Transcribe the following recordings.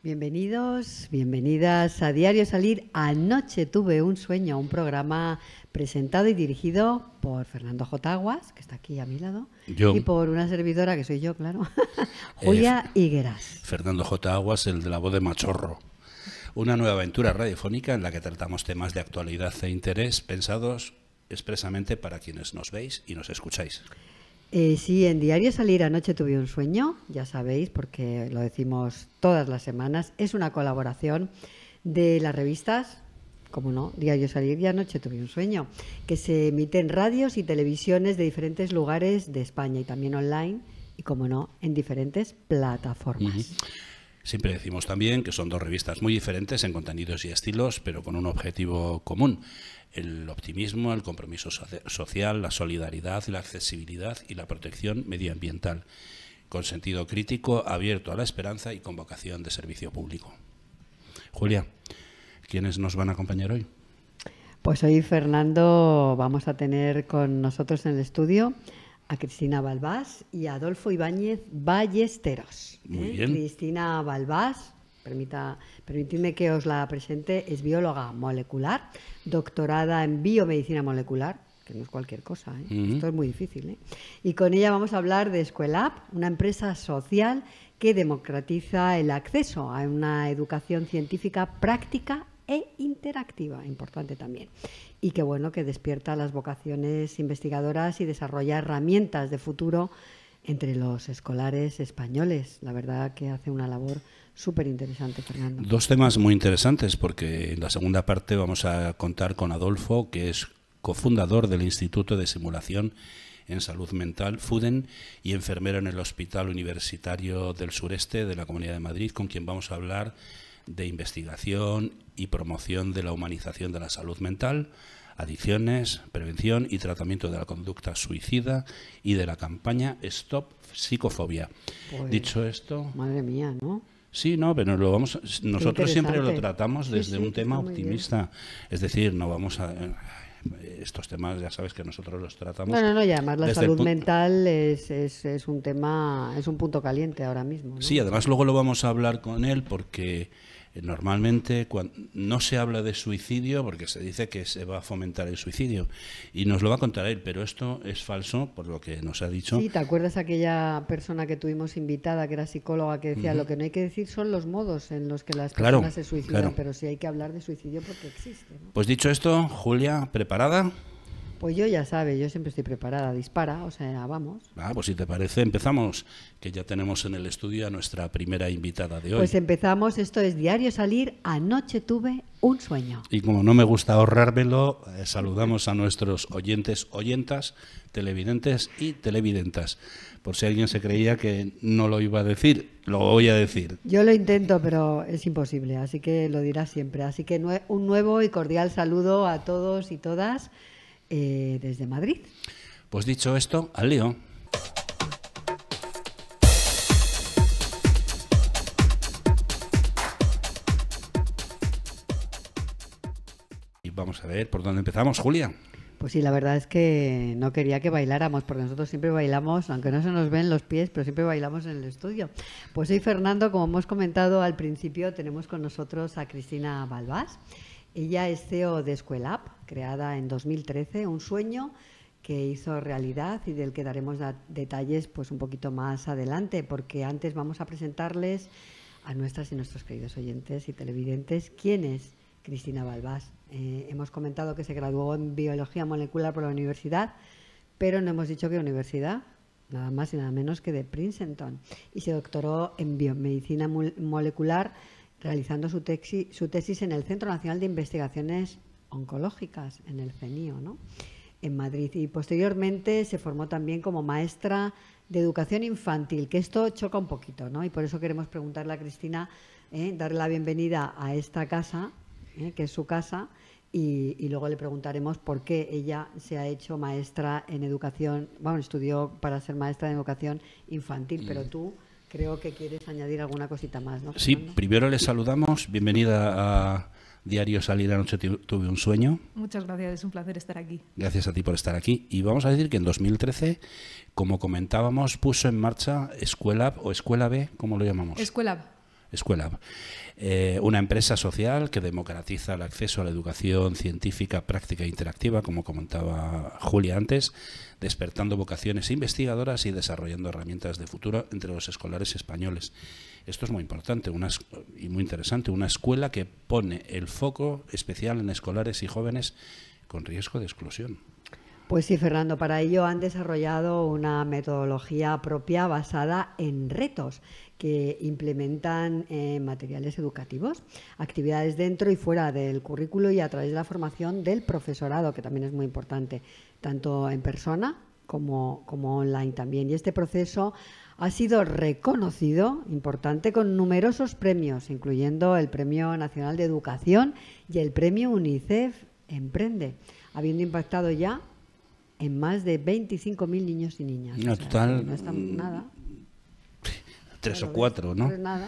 Bienvenidos, bienvenidas a Diario Salir. Anoche tuve un sueño, un programa presentado y dirigido por Fernando J. Aguas, que está aquí a mi lado, Yo. y por una servidora, que soy yo, claro, Julia Higueras. Fernando J. Aguas, el de la voz de Machorro. Una nueva aventura radiofónica en la que tratamos temas de actualidad e interés pensados expresamente para quienes nos veis y nos escucháis. Sí, en Diario Salir anoche tuve un sueño, ya sabéis, porque lo decimos todas las semanas. Es una colaboración de las revistas, como no, Diario Salir y Anoche tuve un sueño, que se emite en radios y televisiones de diferentes lugares de España y también online y, como no, en diferentes plataformas. Siempre decimos también que son dos revistas muy diferentes en contenidos y estilos, pero con un objetivo común: el optimismo, el compromiso social, la solidaridad, la accesibilidad y la protección medioambiental, con sentido crítico, abierto a la esperanza y con vocación de servicio público. Julia, ¿quiénes nos van a acompañar hoy? Pues hoy, Fernando, vamos a tener con nosotros en el estudio a Cristina Balbás y a Adolfo Ibáñez Ballesteros. Muy bien. Cristina Balbás, permitidme que os la presente, es bióloga molecular, doctorada en biomedicina molecular, que no es cualquier cosa, Esto es muy difícil, Y con ella vamos a hablar de Escuelab, una empresa social que democratiza el acceso a una educación científica práctica e interactiva, importante también, y que bueno, que despierta las vocaciones investigadoras y desarrolla herramientas de futuro entre los escolares españoles. La verdad que hace una labor súper interesante, Fernando. Dos temas muy interesantes, porque en la segunda parte vamos a contar con Adolfo, que es cofundador del Instituto de Simulación en Salud Mental, FUDEN, y enfermero en el Hospital Universitario del Sureste de la Comunidad de Madrid, con quien vamos a hablar de investigación y promoción de la humanización de la salud mental, adicciones, prevención y tratamiento de la conducta suicida y de la campaña Stop Psicofobia. Pues, dicho esto... Madre mía, ¿no? Sí, no, pero nosotros siempre lo tratamos desde un tema optimista. Es decir, no vamos a... estos temas ya sabes que nosotros los tratamos... No, y además la salud mental es un tema, es un punto caliente ahora mismo, ¿no? Sí, además luego lo vamos a hablar con él porque normalmente no se habla de suicidio porque se dice que se va a fomentar el suicidio y nos lo va a contar él, pero esto es falso por lo que nos ha dicho. Sí, ¿te acuerdas aquella persona que tuvimos invitada que era psicóloga que decía lo que no hay que decir son los modos en los que las personas se suicidan, pero sí hay que hablar de suicidio porque existe, ¿no? Pues dicho esto, Julia, ¿preparada? Pues yo ya sabes, yo siempre estoy preparada, dispara, o sea, vamos. Pues si te parece, empezamos, que ya tenemos en el estudio a nuestra primera invitada de hoy. Pues empezamos, esto es Diario Salir, anoche tuve un sueño. Y como no me gusta ahorrármelo, saludamos a nuestros oyentes, oyentas, televidentes y televidentas. Por si alguien se creía que no lo iba a decir, lo voy a decir. Yo lo intento, pero es imposible, así que lo dirás siempre. Así que un nuevo y cordial saludo a todos y todas. Desde Madrid. Pues dicho esto, al lío. Y vamos a ver por dónde empezamos, Julia. Pues sí, la verdad es que no quería que bailáramos, porque nosotros siempre bailamos, aunque no se nos ven los pies, pero siempre bailamos en el estudio. Pues hoy, Fernando, como hemos comentado al principio, tenemos con nosotros a Cristina Balbás. Ella es CEO de Escuelab, creada en 2013, un sueño que hizo realidad y del que daremos detalles pues un poquito más adelante, porque antes vamos a presentarles a nuestras y nuestros queridos oyentes y televidentes quién es Cristina Balbás. Hemos comentado que se graduó en Biología Molecular por la universidad, pero no hemos dicho qué universidad, nada más y nada menos que de Princeton, y se doctoró en Biomedicina Molecular realizando su tesis en el Centro Nacional de Investigaciones Oncológicas, en el CENIO, ¿no?, en Madrid. Y posteriormente se formó también como maestra de educación infantil, que esto choca un poquito, ¿no? Y por eso queremos preguntarle a Cristina, darle la bienvenida a esta casa, que es su casa, y luego le preguntaremos por qué ella se ha hecho maestra en educación, estudió para ser maestra en educación infantil, pero tú... Creo que quieres añadir alguna cosita más, ¿no, Fernando? Sí, primero les saludamos. Bienvenida a Diario Salir, anoche tuve un sueño. Muchas gracias, es un placer estar aquí. Gracias a ti por estar aquí. Y vamos a decir que en 2013, como comentábamos, puso en marcha Escuelab o Escuela B, ¿cómo lo llamamos? Escuelab. Escuela. Una empresa social que democratiza el acceso a la educación científica, práctica e interactiva, como comentaba Julia antes, despertando vocaciones investigadoras y desarrollando herramientas de futuro entre los escolares españoles. Esto es muy importante y muy interesante, una escuela que pone el foco especial en escolares y jóvenes con riesgo de exclusión. Pues sí, Fernando, para ello han desarrollado una metodología propia basada en retos que implementan materiales educativos, actividades dentro y fuera del currículo y a través de la formación del profesorado, que también es muy importante, tanto en persona como online también. Y este proceso ha sido reconocido, importante, con numerosos premios, incluyendo el Premio Nacional de Educación y el Premio UNICEF Emprende, habiendo impactado ya en más de 25.000 niños y niñas. No, total, no está nada. 3 o 4, ¿no? No es nada.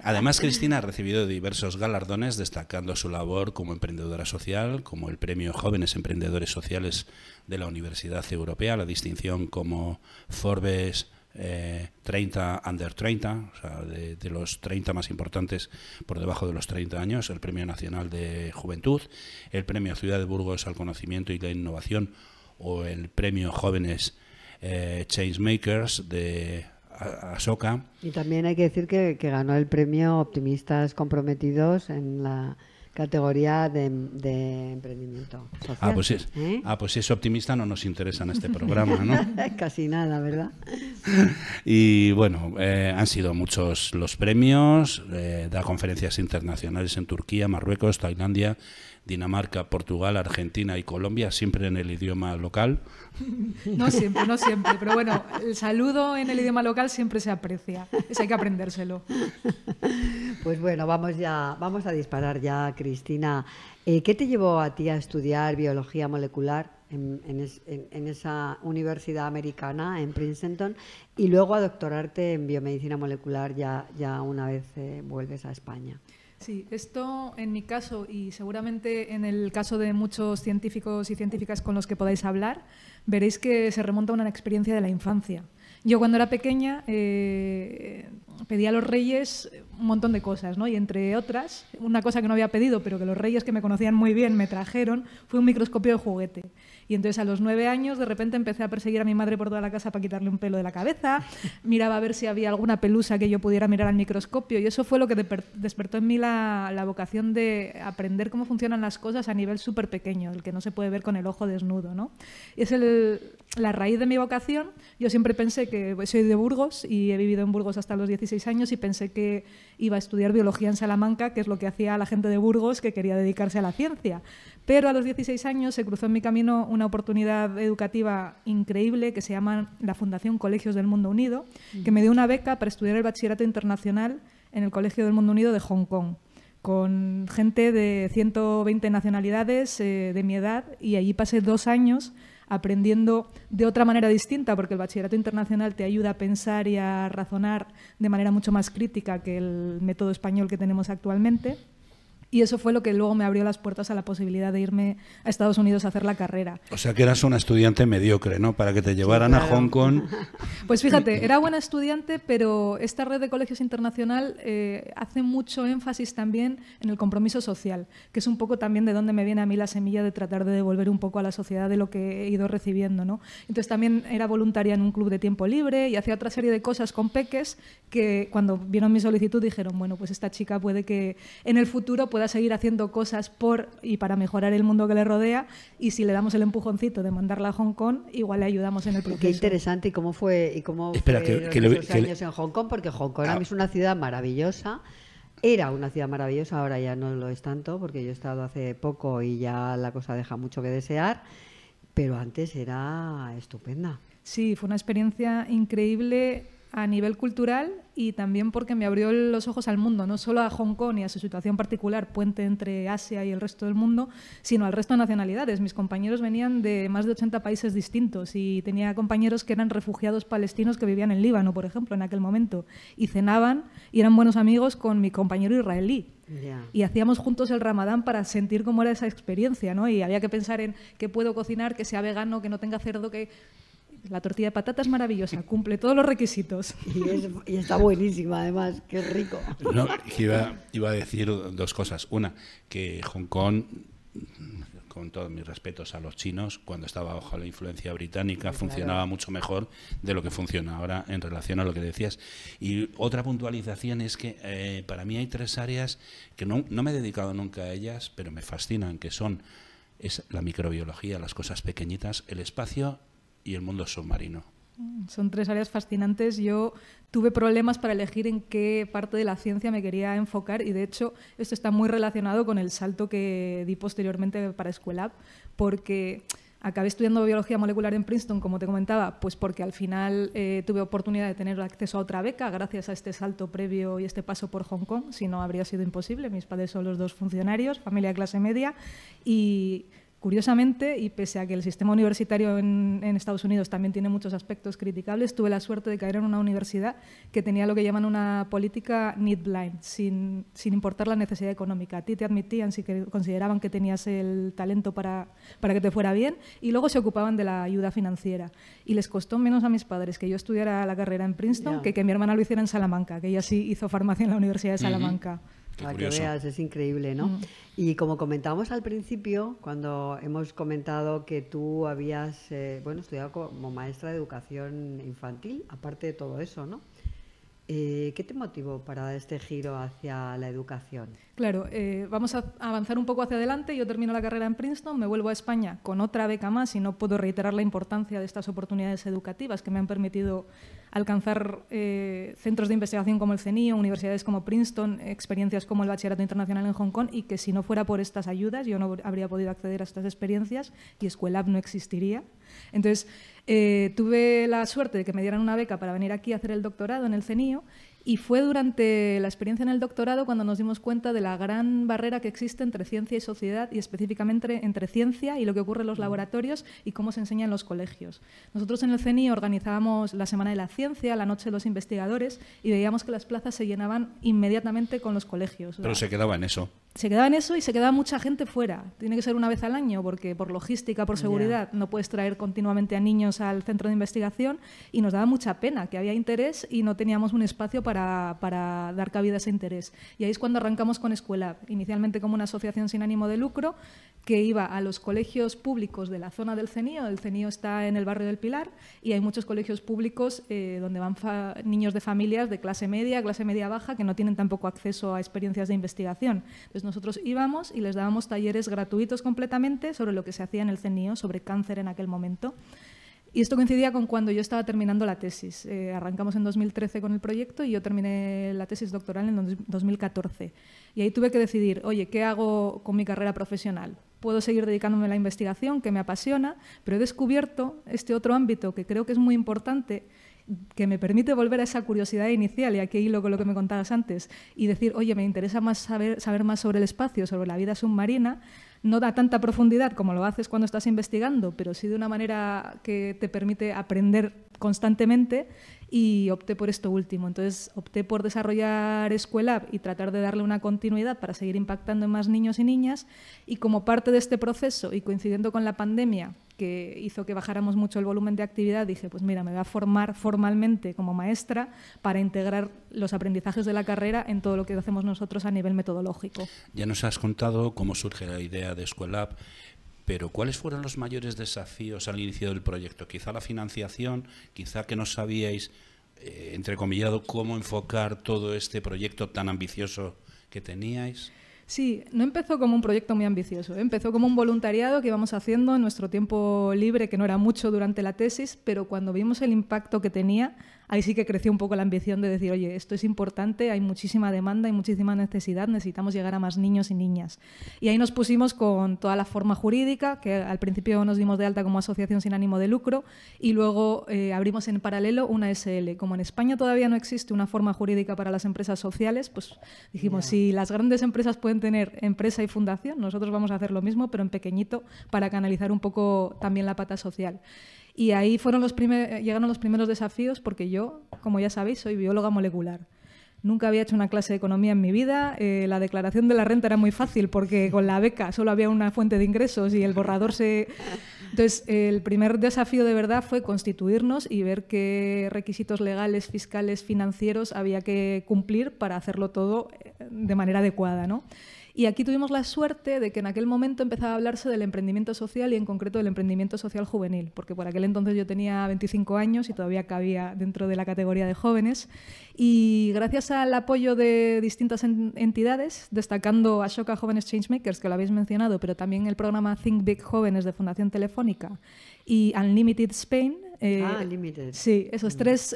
Además, Cristina ha recibido diversos galardones destacando su labor como emprendedora social, como el Premio Jóvenes Emprendedores Sociales de la Universidad Europea, la distinción como Forbes 30 Under 30, o sea, de los 30 más importantes por debajo de los 30 años, el Premio Nacional de Juventud, el Premio Ciudad de Burgos al Conocimiento y la Innovación, o el Premio Jóvenes Changemakers de Asoka. Y también hay que decir que ganó el Premio Optimistas Comprometidos en la categoría de emprendimiento social. Pues si es optimista no nos interesa en este programa, ¿no? Casi nada, ¿verdad? Y bueno, han sido muchos los premios, da conferencias internacionales en Turquía, Marruecos, Tailandia, Dinamarca, Portugal, Argentina y Colombia, siempre en el idioma local. No siempre, pero bueno, el saludo en el idioma local siempre se aprecia, eso hay que aprendérselo. Pues bueno, vamos a disparar ya, Cristina. ¿Qué te llevó a ti a estudiar biología molecular en esa universidad americana, en Princeton, y luego a doctorarte en biomedicina molecular ya una vez vuelves a España? Sí, esto en mi caso y seguramente en el caso de muchos científicos y científicas con los que podáis hablar, veréis que se remonta a una experiencia de la infancia. Yo cuando era pequeña pedía a los reyes un montón de cosas, ¿no? Y entre otras, una cosa que no había pedido, pero que los reyes que me conocían muy bien me trajeron, fue un microscopio de juguete. Y entonces a los 9 años de repente empecé a perseguir a mi madre por toda la casa para quitarle un pelo de la cabeza, miraba a ver si había alguna pelusa que yo pudiera mirar al microscopio y eso fue lo que despertó en mí la vocación de aprender cómo funcionan las cosas a nivel súper pequeño, el que no se puede ver con el ojo desnudo, ¿no? Y es la raíz de mi vocación. Yo siempre pensé que soy de Burgos y he vivido en Burgos hasta los 16 años y pensé que iba a estudiar biología en Salamanca, que es lo que hacía la gente de Burgos que quería dedicarse a la ciencia. Pero a los 16 años se cruzó en mi camino una oportunidad educativa increíble que se llama la Fundación Colegios del Mundo Unido, que me dio una beca para estudiar el bachillerato internacional en el Colegio del Mundo Unido de Hong Kong, con gente de 120 nacionalidades de mi edad, y allí pasé 2 años aprendiendo de otra manera distinta, porque el bachillerato internacional te ayuda a pensar y a razonar de manera mucho más crítica que el método español que tenemos actualmente. Y eso fue lo que luego me abrió las puertas a la posibilidad de irme a Estados Unidos a hacer la carrera. O sea que eras una estudiante mediocre, ¿no? Para que te llevaran a Hong Kong. Pues fíjate, era buena estudiante, pero esta red de colegios internacional hace mucho énfasis también en el compromiso social, que es un poco también de donde me viene a mí la semilla de tratar de devolver un poco a la sociedad de lo que he ido recibiendo, ¿no? Entonces también era voluntaria en un club de tiempo libre y hacía otra serie de cosas con peques que cuando vieron mi solicitud dijeron, bueno, pues esta chica puede que en el futuro pueda seguir haciendo cosas por y para mejorar el mundo que le rodea, y si le damos el empujoncito de mandarla a Hong Kong, igual le ayudamos en el proceso. Qué interesante. ¿Y cómo fue esos años en Hong Kong? Porque Hong Kong es una ciudad maravillosa. Era una ciudad maravillosa, ahora ya no lo es tanto, porque yo he estado hace poco y ya la cosa deja mucho que desear, pero antes era estupenda. Sí, fue una experiencia increíble a nivel cultural y también porque me abrió los ojos al mundo, no solo a Hong Kong y a su situación particular, puente entre Asia y el resto del mundo, sino al resto de nacionalidades. Mis compañeros venían de más de 80 países distintos y tenía compañeros que eran refugiados palestinos que vivían en Líbano, por ejemplo, en aquel momento, y cenaban y eran buenos amigos con mi compañero israelí. Yeah. Y hacíamos juntos el Ramadán para sentir cómo era esa experiencia, ¿no? Y había que pensar en qué puedo cocinar, que sea vegano, que no tenga cerdo, que La tortilla de patata es maravillosa, cumple todos los requisitos. Y está buenísima, además, qué rico. No, iba a decir dos cosas. Una, que Hong Kong, con todos mis respetos a los chinos, cuando estaba bajo la influencia británica, funcionaba mucho mejor de lo que funciona ahora en relación a lo que decías. Y otra puntualización es que para mí hay 3 áreas que no me he dedicado nunca a ellas, pero me fascinan, que es la microbiología, las cosas pequeñitas, el espacio y el mundo submarino. Son 3 áreas fascinantes. Yo tuve problemas para elegir en qué parte de la ciencia me quería enfocar y, de hecho, esto está muy relacionado con el salto que di posteriormente para Escuelab, porque acabé estudiando biología molecular en Princeton, como te comentaba, pues porque al final tuve oportunidad de tener acceso a otra beca gracias a este salto previo y este paso por Hong Kong. Si no, habría sido imposible. Mis padres son los 2 funcionarios, familia de clase media, y curiosamente, y pese a que el sistema universitario en Estados Unidos también tiene muchos aspectos criticables, tuve la suerte de caer en una universidad que tenía lo que llaman una política need blind, sin importar la necesidad económica. A ti te admitían si consideraban que tenías el talento para que te fuera bien, y luego se ocupaban de la ayuda financiera. Y les costó menos a mis padres que yo estudiara la carrera en Princeton que mi hermana lo hiciera en Salamanca, que ella sí hizo farmacia en la Universidad de Salamanca. Para que veas, es increíble, ¿no? Y como comentábamos al principio, cuando hemos comentado que tú habías estudiado como maestra de educación infantil, aparte de todo eso, ¿no? ¿Qué te motivó para este giro hacia la educación? Claro, vamos a avanzar un poco hacia adelante. Yo termino la carrera en Princeton, me vuelvo a España con otra beca más y no puedo reiterar la importancia de estas oportunidades educativas que me han permitido alcanzar centros de investigación como el CENIO, universidades como Princeton, experiencias como el Bachillerato Internacional en Hong Kong, y que si no fuera por estas ayudas yo no habría podido acceder a estas experiencias y Escuelab no existiría. Entonces, tuve la suerte de que me dieran una beca para venir aquí a hacer el doctorado en el CENIO. Y fue durante la experiencia en el doctorado cuando nos dimos cuenta de la gran barrera que existe entre ciencia y sociedad, y específicamente entre ciencia y lo que ocurre en los laboratorios y cómo se enseña en los colegios. Nosotros en el CENI organizábamos la Semana de la Ciencia, la Noche de los Investigadores, y veíamos que las plazas se llenaban inmediatamente con los colegios. Pero se quedaba en eso. Se quedaba en eso y se quedaba mucha gente fuera. Tiene que ser una vez al año porque por logística, por seguridad, no puedes traer continuamente a niños al centro de investigación, y nos daba mucha pena que había interés y no teníamos un espacio para dar cabida a ese interés. Y ahí es cuando arrancamos con Escuelab, inicialmente como una asociación sin ánimo de lucro que iba a los colegios públicos de la zona del CENIO. El CENIO está en el barrio del Pilar y hay muchos colegios públicos donde van niños de familias de clase media baja, que no tienen tampoco acceso a experiencias de investigación. Entonces nosotros íbamos y les dábamos talleres gratuitos completamente sobre lo que se hacía en el CENIO, sobre cáncer en aquel momento. Y esto coincidía con cuando yo estaba terminando la tesis. Arrancamos en 2013 con el proyecto y yo terminé la tesis doctoral en 2014. Y ahí tuve que decidir, oye, ¿qué hago con mi carrera profesional? Puedo seguir dedicándome a la investigación, que me apasiona, pero he descubierto este otro ámbito que creo que es muy importante, que me permite volver a esa curiosidad inicial, y aquí hilo con lo que me contabas antes, y decir, oye, me interesa más saber más sobre el espacio, sobre la vida submarina. No da tanta profundidad como lo haces cuando estás investigando, pero sí de una manera que te permite aprender constantemente, y opté por esto último. Entonces opté por desarrollar Escuelab y tratar de darle una continuidad para seguir impactando en más niños y niñas, y como parte de este proceso y coincidiendo con la pandemia, que hizo que bajáramos mucho el volumen de actividad, dije, pues mira, me voy a formar formalmente como maestra para integrar los aprendizajes de la carrera en todo lo que hacemos nosotros a nivel metodológico. Ya nos has contado cómo surge la idea de Escuelab, pero ¿cuáles fueron los mayores desafíos al inicio del proyecto? Quizá la financiación, quizá que no sabíais, entrecomillado, cómo enfocar todo este proyecto tan ambicioso que teníais. Sí, no empezó como un proyecto muy ambicioso, empezó como un voluntariado que íbamos haciendo en nuestro tiempo libre, que no era mucho durante la tesis, pero cuando vimos el impacto que tenía, ahí sí que creció un poco la ambición de decir, oye, esto es importante, hay muchísima demanda, hay muchísima necesidad, necesitamos llegar a más niños y niñas. Y ahí nos pusimos con toda la forma jurídica, que al principio nos dimos de alta como asociación sin ánimo de lucro, y luego abrimos en paralelo una SL. Como en España todavía no existe una forma jurídica para las empresas sociales, pues dijimos, si las grandes empresas pueden tener empresa y fundación, nosotros vamos a hacer lo mismo, pero en pequeñito, para canalizar un poco también la pata social. Y ahí llegaron los primeros desafíos, porque yo, como ya sabéis, soy bióloga molecular. Nunca había hecho una clase de economía en mi vida. La declaración de la renta era muy fácil porque con la beca solo había una fuente de ingresos y el borrador se Entonces, el primer desafío de verdad fue constituirnos y ver qué requisitos legales, fiscales, financieros había que cumplir para hacerlo todo de manera adecuada, ¿no? Y aquí tuvimos la suerte de que en aquel momento empezaba a hablarse del emprendimiento social y en concreto del emprendimiento social juvenil, porque por aquel entonces yo tenía 25 años y todavía cabía dentro de la categoría de jóvenes. Y gracias al apoyo de distintas entidades, destacando Ashoka Jóvenes Changemakers, que lo habéis mencionado, pero también el programa Think Big Jóvenes de Fundación Telefónica y Unlimited Spain. Unlimited. Sí, esas tres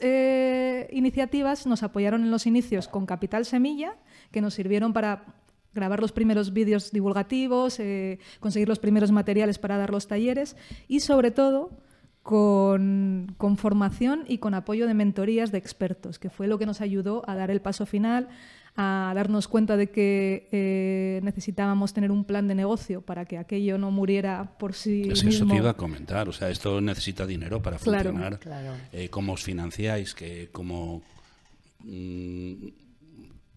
iniciativas nos apoyaron en los inicios con Capital Semilla, que nos sirvieron para grabar los primeros vídeos divulgativos, conseguir los primeros materiales para dar los talleres y, sobre todo, con formación y con apoyo de mentorías de expertos, que fue lo que nos ayudó a dar el paso final, a darnos cuenta de que necesitábamos tener un plan de negocio para que aquello no muriera por sí mismo. Eso te iba a comentar, o sea, esto necesita dinero para funcionar. Claro. ¿Cómo os financiáis?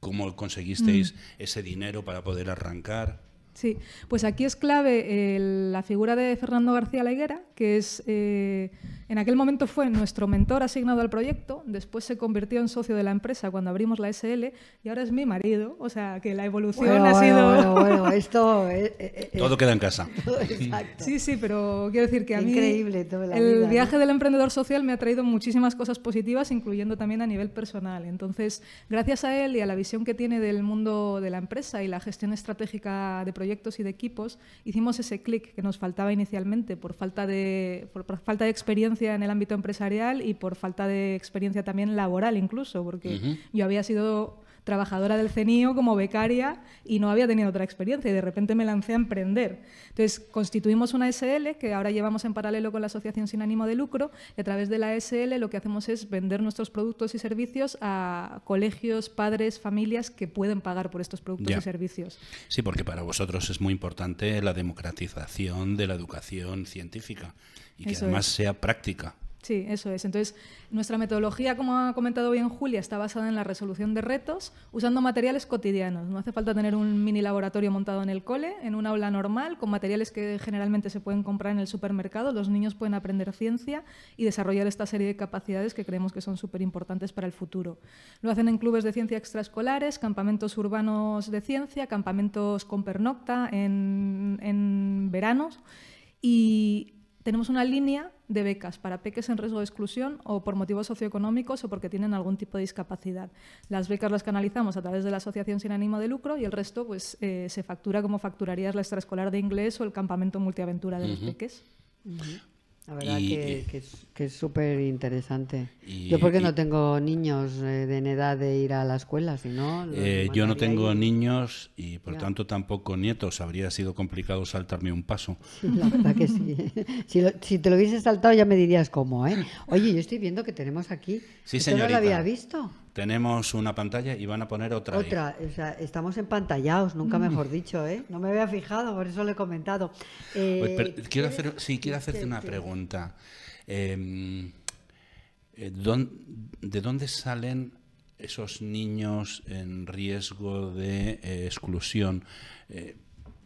¿Cómo conseguisteis ese dinero para poder arrancar? Sí, pues aquí es clave la figura de Fernando García La Higuera, que es, en aquel momento fue nuestro mentor asignado al proyecto, después se convirtió en socio de la empresa cuando abrimos la SL y ahora es mi marido, o sea que la evolución ha sido... Bueno, esto... Todo queda en casa. Exacto. Sí, pero quiero decir que a mí increíble toda la el vida, viaje ¿no? del emprendedor social me ha traído muchísimas cosas positivas, incluyendo también a nivel personal. Entonces, gracias a él y a la visión que tiene del mundo de la empresa y la gestión estratégica de proyectos y de equipos, hicimos ese clic que nos faltaba inicialmente por falta de experiencia en el ámbito empresarial y por falta de experiencia también laboral incluso, porque yo había sido trabajadora del CENIO como becaria y no había tenido otra experiencia y de repente me lancé a emprender. Entonces constituimos una SL que ahora llevamos en paralelo con la Asociación Sin Ánimo de Lucro y a través de la SL lo que hacemos es vender nuestros productos y servicios a colegios, padres, familias que pueden pagar por estos productos y servicios. Sí, porque para vosotros es muy importante la democratización de la educación científica y que además sea práctica. Sí, eso es. Entonces, nuestra metodología, como ha comentado bien Julia, está basada en la resolución de retos usando materiales cotidianos. No hace falta tener un mini laboratorio montado en el cole, en un aula normal, con materiales que generalmente se pueden comprar en el supermercado. Los niños pueden aprender ciencia y desarrollar esta serie de capacidades que creemos que son súper importantes para el futuro. Lo hacen en clubes de ciencia extraescolares, campamentos urbanos de ciencia, campamentos con pernocta en veranos y tenemos una línea de becas para peques en riesgo de exclusión o por motivos socioeconómicos o porque tienen algún tipo de discapacidad. Las becas las canalizamos a través de la Asociación Sin Ánimo de Lucro y el resto pues, se factura como facturarías la extraescolar de inglés o el campamento multiaventura de los peques. La verdad que es súper interesante. Yo porque no tengo niños en edad de ir a la escuela, si no... yo no tengo niños y por tanto tampoco nietos. Habría sido complicado saltarme un paso. Sí, la verdad que sí. Si te lo hubiese saltado ya me dirías cómo, ¿eh? Oye, yo estoy viendo que tenemos aquí... Sí, ¿Esto señorita. no lo había visto? Tenemos una pantalla y van a poner otra. Otra, o sea, estamos empantallados, nunca mejor dicho, ¿eh? No me había fijado, por eso lo he comentado. Quiero hacerte una pregunta. ¿De dónde salen esos niños en riesgo de exclusión?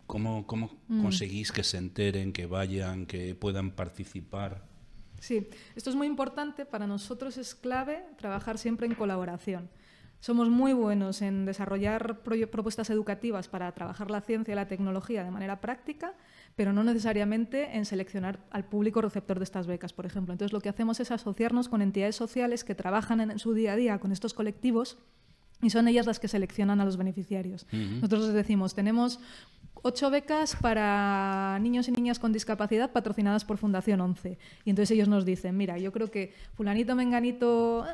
¿Cómo conseguís que se enteren, que vayan, que puedan participar? Sí, esto es muy importante. Para nosotros es clave trabajar siempre en colaboración. Somos muy buenos en desarrollar propuestas educativas para trabajar la ciencia y la tecnología de manera práctica, pero no necesariamente en seleccionar al público receptor de estas becas, por ejemplo. Entonces, lo que hacemos es asociarnos con entidades sociales que trabajan en su día a día con estos colectivos y son ellas las que seleccionan a los beneficiarios. Nosotros les decimos, tenemos 8 becas para niños y niñas con discapacidad patrocinadas por Fundación 11. Y entonces ellos nos dicen, mira, yo creo que fulanito, menganito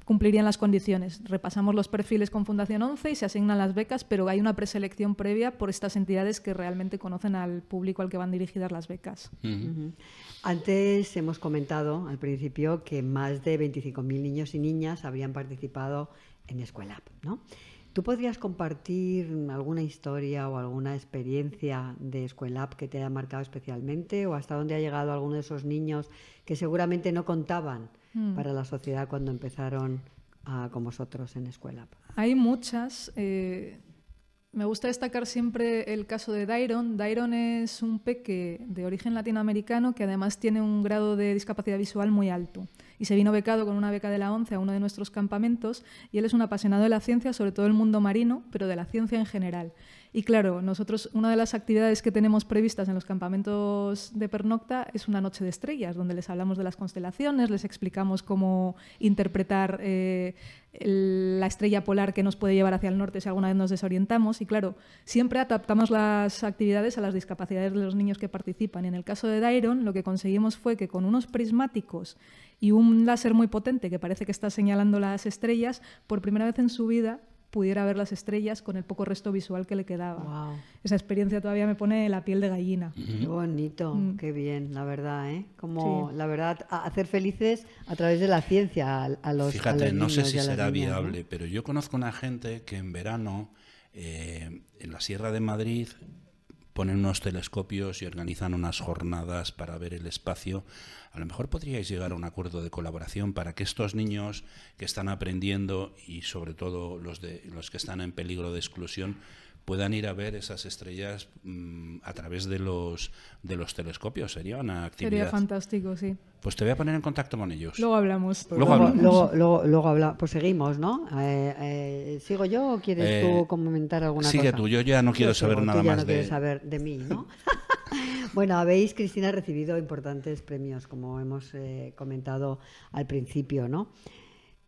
cumplirían las condiciones. Repasamos los perfiles con Fundación 11 y se asignan las becas, pero hay una preselección previa por estas entidades que realmente conocen al público al que van dirigidas las becas. Antes hemos comentado al principio que más de 25.000 niños y niñas habrían participado en Escuela, ¿no? ¿Tú podrías compartir alguna historia o alguna experiencia de Escuela que te haya marcado especialmente o hasta dónde ha llegado alguno de esos niños que seguramente no contaban para la sociedad cuando empezaron con vosotros en Escuela? Hay muchas. Me gusta destacar siempre el caso de Dairon. Dairon es un peque de origen latinoamericano que además tiene un grado de discapacidad visual muy alto. Y se vino becado con una beca de la ONCE a uno de nuestros campamentos, y él es un apasionado de la ciencia, sobre todo el mundo marino, pero de la ciencia en general. Y claro, nosotros una de las actividades que tenemos previstas en los campamentos de pernocta es una noche de estrellas, donde les hablamos de las constelaciones, les explicamos cómo interpretar la estrella polar que nos puede llevar hacia el norte si alguna vez nos desorientamos. Y claro, siempre adaptamos las actividades a las discapacidades de los niños que participan. Y en el caso de Dairon, lo que conseguimos fue que con unos prismáticos y un láser muy potente que parece que está señalando las estrellas, por primera vez en su vida pudiera ver las estrellas con el poco resto visual que le quedaba. Wow. Esa experiencia todavía me pone la piel de gallina. Qué bonito, qué bien, la verdad, ¿eh? Como Sí. la verdad, hacer felices a través de la ciencia a los Fíjate, a los no sé niños si y a las será niñas, ¿no? viable, pero yo conozco una gente que en verano en la Sierra de Madrid ponen unos telescopios y organizan unas jornadas para ver el espacio. A lo mejor podríais llegar a un acuerdo de colaboración para que estos niños que están aprendiendo, y sobre todo los que están en peligro de exclusión, puedan ir a ver esas estrellas a través de los telescopios. Sería una actividad. Sería fantástico, sí. Pues te voy a poner en contacto con ellos. Luego hablamos. Pues Luego hablamos. luego hablamos. Pues seguimos, ¿no? ¿Sigo yo o quieres tú comentar alguna cosa? Sigue tú, yo ya no quiero saber sigo, nada tú ya más no de... quieres saber de mí, ¿no? Bueno, habéis, Cristina, recibido importantes premios, como hemos comentado al principio, ¿no?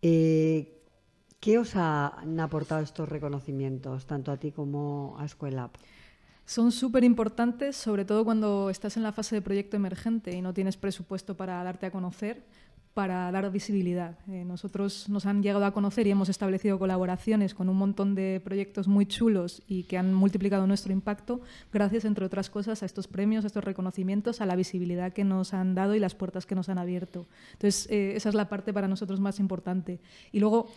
¿Qué os han aportado estos reconocimientos, tanto a ti como a Escuela? Son súper importantes, sobre todo cuando estás en la fase de proyecto emergente y no tienes presupuesto para darte a conocer, para dar visibilidad. Nosotros nos han llegado a conocer y hemos establecido colaboraciones con un montón de proyectos muy chulos y que han multiplicado nuestro impacto gracias, entre otras cosas, a estos premios, a estos reconocimientos, a la visibilidad que nos han dado y las puertas que nos han abierto. Entonces, esa es la parte para nosotros más importante. Y luego,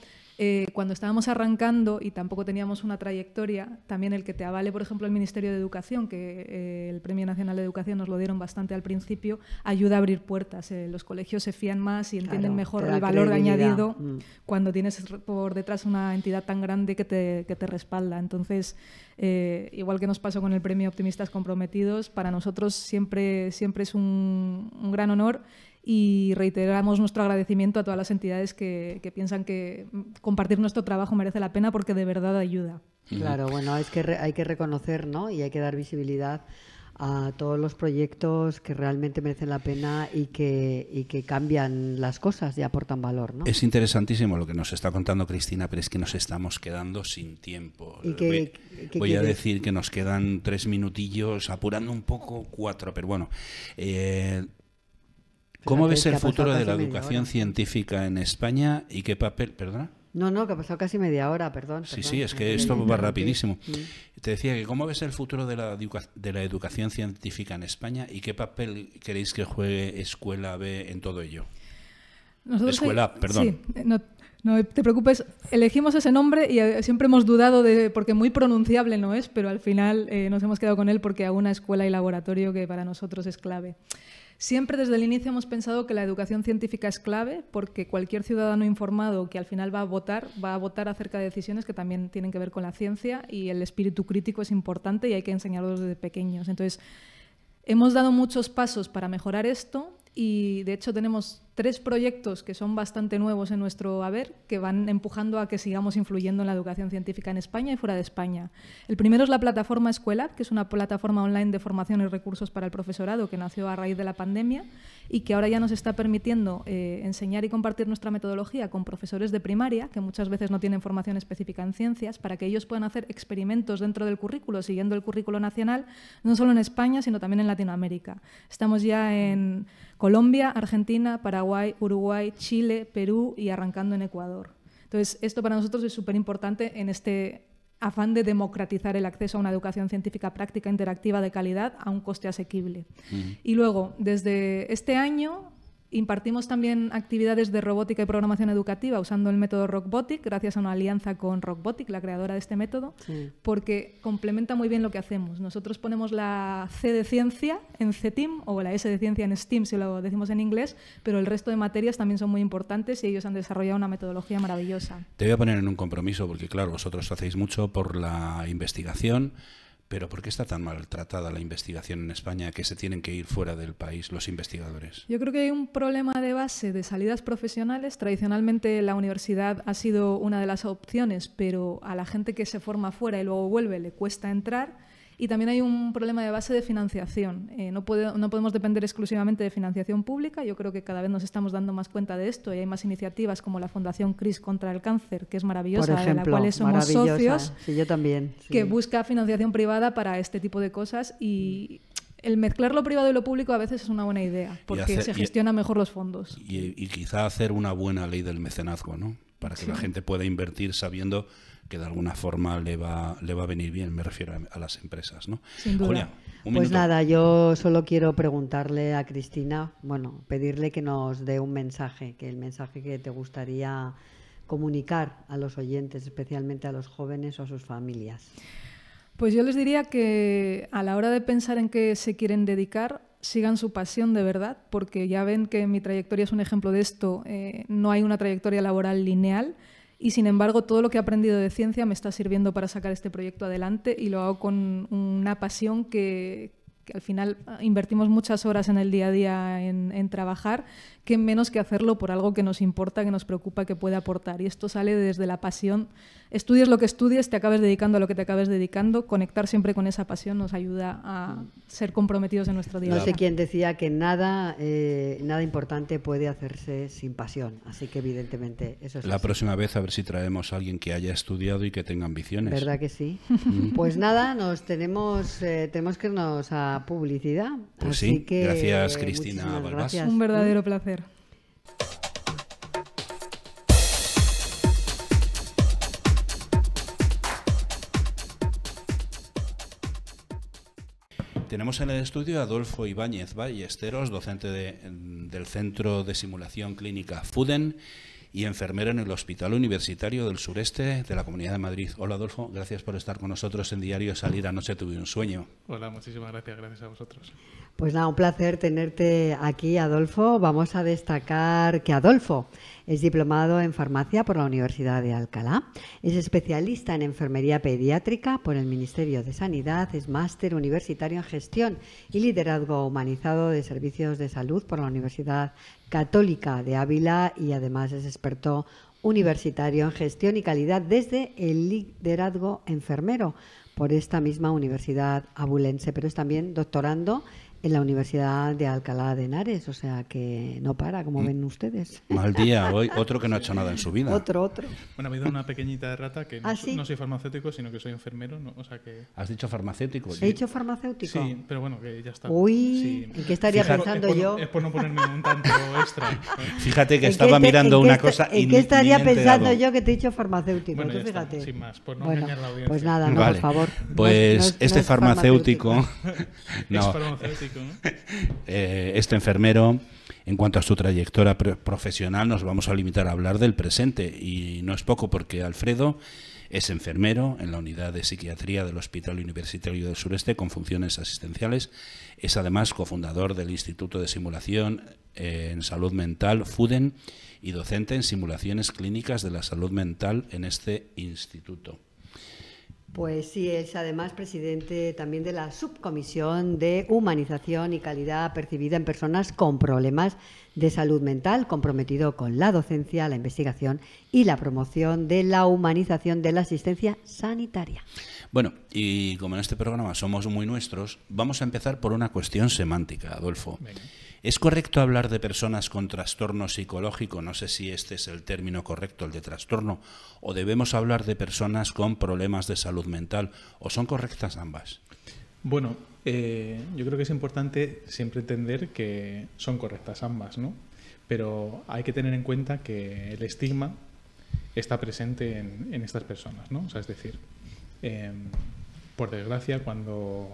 cuando estábamos arrancando y tampoco teníamos una trayectoria, también el que te avale, por ejemplo, el Ministerio de Educación, que el Premio Nacional de Educación nos lo dieron bastante al principio, ayuda a abrir puertas. Los colegios se fían más y entienden mejor el valor añadido cuando tienes por detrás una entidad tan grande que te respalda. Entonces, igual que nos pasó con el Premio Optimistas Comprometidos, para nosotros siempre es un gran honor. Y reiteramos nuestro agradecimiento a todas las entidades que piensan que compartir nuestro trabajo merece la pena, porque de verdad ayuda. Claro, bueno, es que hay que reconocer, ¿no? Y hay que dar visibilidad a todos los proyectos que realmente merecen la pena y que cambian las cosas y aportan valor, ¿no? Es interesantísimo lo que nos está contando Cristina, pero es que nos estamos quedando sin tiempo. Voy a decir que nos quedan 3 minutillos, apurando un poco 4, pero bueno. ¿Cómo ves el futuro de la educación científica en España y qué papel... ¿Perdona? No, que ha pasado casi media hora, perdón. Sí, es que esto va rapidísimo. Te decía que ¿cómo ves el futuro de la educación científica en España y qué papel queréis que juegue Escuela B en todo ello? Escuela, perdón. Sí, no te preocupes, elegimos ese nombre y siempre hemos dudado porque muy pronunciable no es, pero al final nos hemos quedado con él porque a una escuela y laboratorio que para nosotros es clave. Siempre desde el inicio hemos pensado que la educación científica es clave, porque cualquier ciudadano informado que al final va a votar acerca de decisiones que también tienen que ver con la ciencia, y el espíritu crítico es importante y hay que enseñarlo desde pequeños. Entonces, hemos dado muchos pasos para mejorar esto y, de hecho, tenemos 3 proyectos que son bastante nuevos en nuestro haber, que van empujando a que sigamos influyendo en la educación científica en España y fuera de España. El primero es la plataforma Escuela, que es una plataforma online de formación y recursos para el profesorado que nació a raíz de la pandemia y que ahora ya nos está permitiendo enseñar y compartir nuestra metodología con profesores de primaria, que muchas veces no tienen formación específica en ciencias, para que ellos puedan hacer experimentos dentro del currículo, siguiendo el currículo nacional, no solo en España, sino también en Latinoamérica. Estamos ya en Colombia, Argentina, Paraguay, Uruguay, Chile, Perú y arrancando en Ecuador. Entonces, esto para nosotros es súper importante en este afán de democratizar el acceso a una educación científica práctica interactiva de calidad a un coste asequible. Y luego, desde este año, Impartimos también actividades de robótica y programación educativa usando el método Rockbotic, gracias a una alianza con Rockbotic, la creadora de este método, porque complementa muy bien lo que hacemos. Nosotros ponemos la C de ciencia en CETIM o la S de ciencia en STEAM, si lo decimos en inglés, pero el resto de materias también son muy importantes y ellos han desarrollado una metodología maravillosa. Te voy a poner en un compromiso porque, claro, vosotros hacéis mucho por la investigación. Pero ¿por qué está tan maltratada la investigación en España que se tienen que ir fuera del país los investigadores? Yo creo que hay un problema de base de salidas profesionales. Tradicionalmente la universidad ha sido una de las opciones, pero a la gente que se forma fuera y luego vuelve le cuesta entrar. Y también hay un problema de base de financiación. No podemos depender exclusivamente de financiación pública. Yo creo que cada vez nos estamos dando más cuenta de esto y hay más iniciativas como la Fundación CRIS contra el cáncer, que es maravillosa, por ejemplo, de la cual somos socios, sí, yo también, sí. Que busca financiación privada para este tipo de cosas y el mezclar lo privado y lo público a veces es una buena idea porque se gestiona mejor los fondos. Y quizá hacer una buena ley del mecenazgo, ¿no? Para que la gente pueda invertir sabiendo que de alguna forma le va a venir bien, me refiero a las empresas, ¿no? Sin duda. Julia, un pues minuto. Nada, yo solo quiero preguntarle a Cristina, bueno, pedirle que nos dé un mensaje, que el mensaje que te gustaría comunicar a los oyentes, especialmente a los jóvenes o a sus familias. Pues yo les diría que a la hora de pensar en qué se quieren dedicar, sigan su pasión de verdad, porque ya ven que mi trayectoria es un ejemplo de esto. No hay una trayectoria laboral lineal y, sin embargo, todo lo que he aprendido de ciencia me está sirviendo para sacar este proyecto adelante y lo hago con una pasión que al final invertimos muchas horas en el día a día en trabajar, que menos que hacerlo por algo que nos importa, que nos preocupa, que puede aportar. Y esto sale desde la pasión. Estudies lo que estudies, te acabes dedicando a lo que te acabes dedicando. Conectar siempre con esa pasión nos ayuda a ser comprometidos en nuestro día a día. No sé quién decía que nada importante puede hacerse sin pasión. Así que evidentemente eso es La así. próxima vez a ver si traemos a alguien que haya estudiado y que tenga ambiciones. ¿Verdad que sí? Pues nada, tenemos que irnos a publicidad. Pues así sí, que, gracias, Cristina muchísimas Balbás. gracias. Un verdadero placer. Tenemos en el estudio a Adolfo Ibáñez Ballesteros, docente del Centro de Simulación Clínica FUDEN y enfermero en el Hospital Universitario del Sureste de la Comunidad de Madrid. Hola, Adolfo, gracias por estar con nosotros en Diario Salir. Anoche tuve un sueño. Hola, muchísimas gracias a vosotros. Pues nada, un placer tenerte aquí, Adolfo. Vamos a destacar que Adolfo es diplomado en farmacia por la Universidad de Alcalá, es especialista en enfermería pediátrica por el Ministerio de Sanidad, es máster universitario en gestión y liderazgo humanizado de servicios de salud por la Universidad Católica de Ávila y además es experto universitario en gestión y calidad desde el liderazgo enfermero por esta misma universidad abulense, pero es también doctorando en la Universidad de Alcalá de Henares, o sea que no para, como ven ustedes. Mal día hoy, otro que no ha hecho nada en su vida. Otro. Bueno, me he dado una pequeñita errata que ¿Sí? no soy farmacéutico, sino que soy enfermero, ¿no? O sea que... ¿Has dicho farmacéutico? ¿He dicho farmacéutico? Sí, pero bueno, que ya está. Uy, Sí. ¿en qué estaría pensando yo? Es por no ponerme un tanto extra. Fíjate que ¿En estaba qué mirando en una qué cosa ¿En y qué estaría ni me he pensando enterado. yo que te he dicho farmacéutico? Bueno, Tú ya está, fíjate. sin más, por no Bueno, engañar a la audiencia. pues nada, no, Vale. por favor. Pues No este es farmacéutico, Es no, farmacéutico, ¿no? este enfermero, en cuanto a su trayectoria profesional, nos vamos a limitar a hablar del presente. Y no es poco porque Alfredo es enfermero en la unidad de psiquiatría del Hospital Universitario del Sureste con funciones asistenciales. Es además cofundador del Instituto de Simulación en Salud Mental, FUDEN, y docente en simulaciones clínicas de la salud mental en este instituto. Pues sí, es además presidente también de la Subcomisión de Humanización y Calidad Percibida en Personas con Problemas de Salud Mental, comprometido con la docencia, la investigación y la promoción de la humanización de la asistencia sanitaria. Bueno, y como en este programa somos muy nuestros, vamos a empezar por una cuestión semántica, Adolfo. Venga. ¿Es correcto hablar de personas con trastorno psicológico? No sé si este es el término correcto, el de trastorno, o debemos hablar de personas con problemas de salud mental, o son correctas ambas. Bueno, yo creo que es importante siempre entender que son correctas ambas, ¿no? Pero hay que tener en cuenta que el estigma está presente en estas personas, ¿no? O sea, es decir, por desgracia, cuando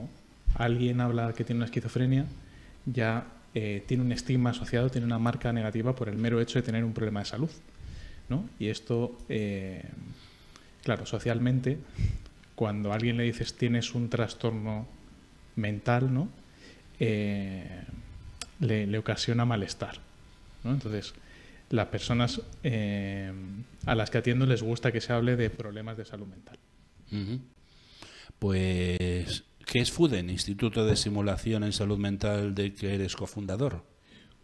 alguien habla que tiene una esquizofrenia, ya tiene un estigma asociado, tiene una marca negativa por el mero hecho de tener un problema de salud, ¿no? Y esto, claro, socialmente, cuando a alguien le dices tienes un trastorno mental, ¿no? Le ocasiona malestar, ¿no? Entonces, las personas a las que atiendo les gusta que se hable de problemas de salud mental. Pues, ¿qué es FUDEN, Instituto de Simulación en Salud Mental, de que eres cofundador?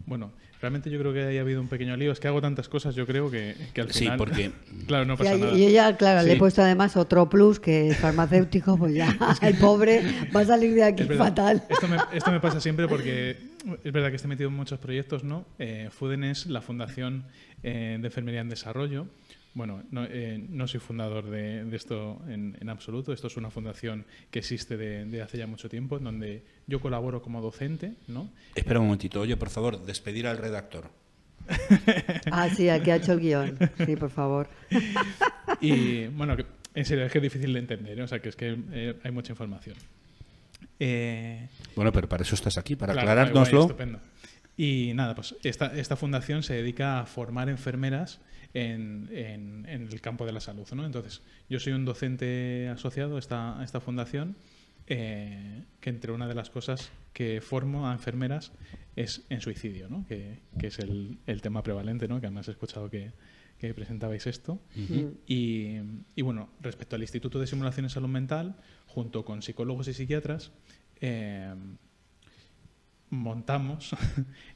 Bueno, realmente yo creo que haya habido un pequeño lío. Es que hago tantas cosas, yo creo que al final... Sí, porque... Claro, no pasa nada. Y ella, claro, le he Sí. puesto además otro plus, que es farmacéutico, pues ya, el pobre va a salir de aquí Es verdad. fatal. Esto me pasa siempre porque es verdad que estoy metido en muchos proyectos, ¿no? FUDEN es la Fundación de Enfermería en Desarrollo. Bueno, no soy fundador de esto en absoluto. Esto es una fundación que existe de hace ya mucho tiempo, en donde yo colaboro como docente, ¿no? Espera un momentito. Oye, por favor, despedir al redactor. Ah, sí, el que ha hecho el guión. Sí, por favor. Y bueno, en serio, es que es difícil de entender, ¿eh? O sea, que es que hay mucha información. Bueno, pero para eso estás aquí, para Claro, aclarárnoslo. guay, estupendo. Y nada, pues esta fundación se dedica a formar enfermeras en el campo de la salud, ¿no? Entonces, yo soy un docente asociado a esta fundación, que entre una de las cosas que formo a enfermeras es en suicidio, ¿no? Que es el tema prevalente, ¿no? Que además he escuchado que presentabais esto. Y bueno, respecto al Instituto de Simulación en Salud Mental, junto con psicólogos y psiquiatras, montamos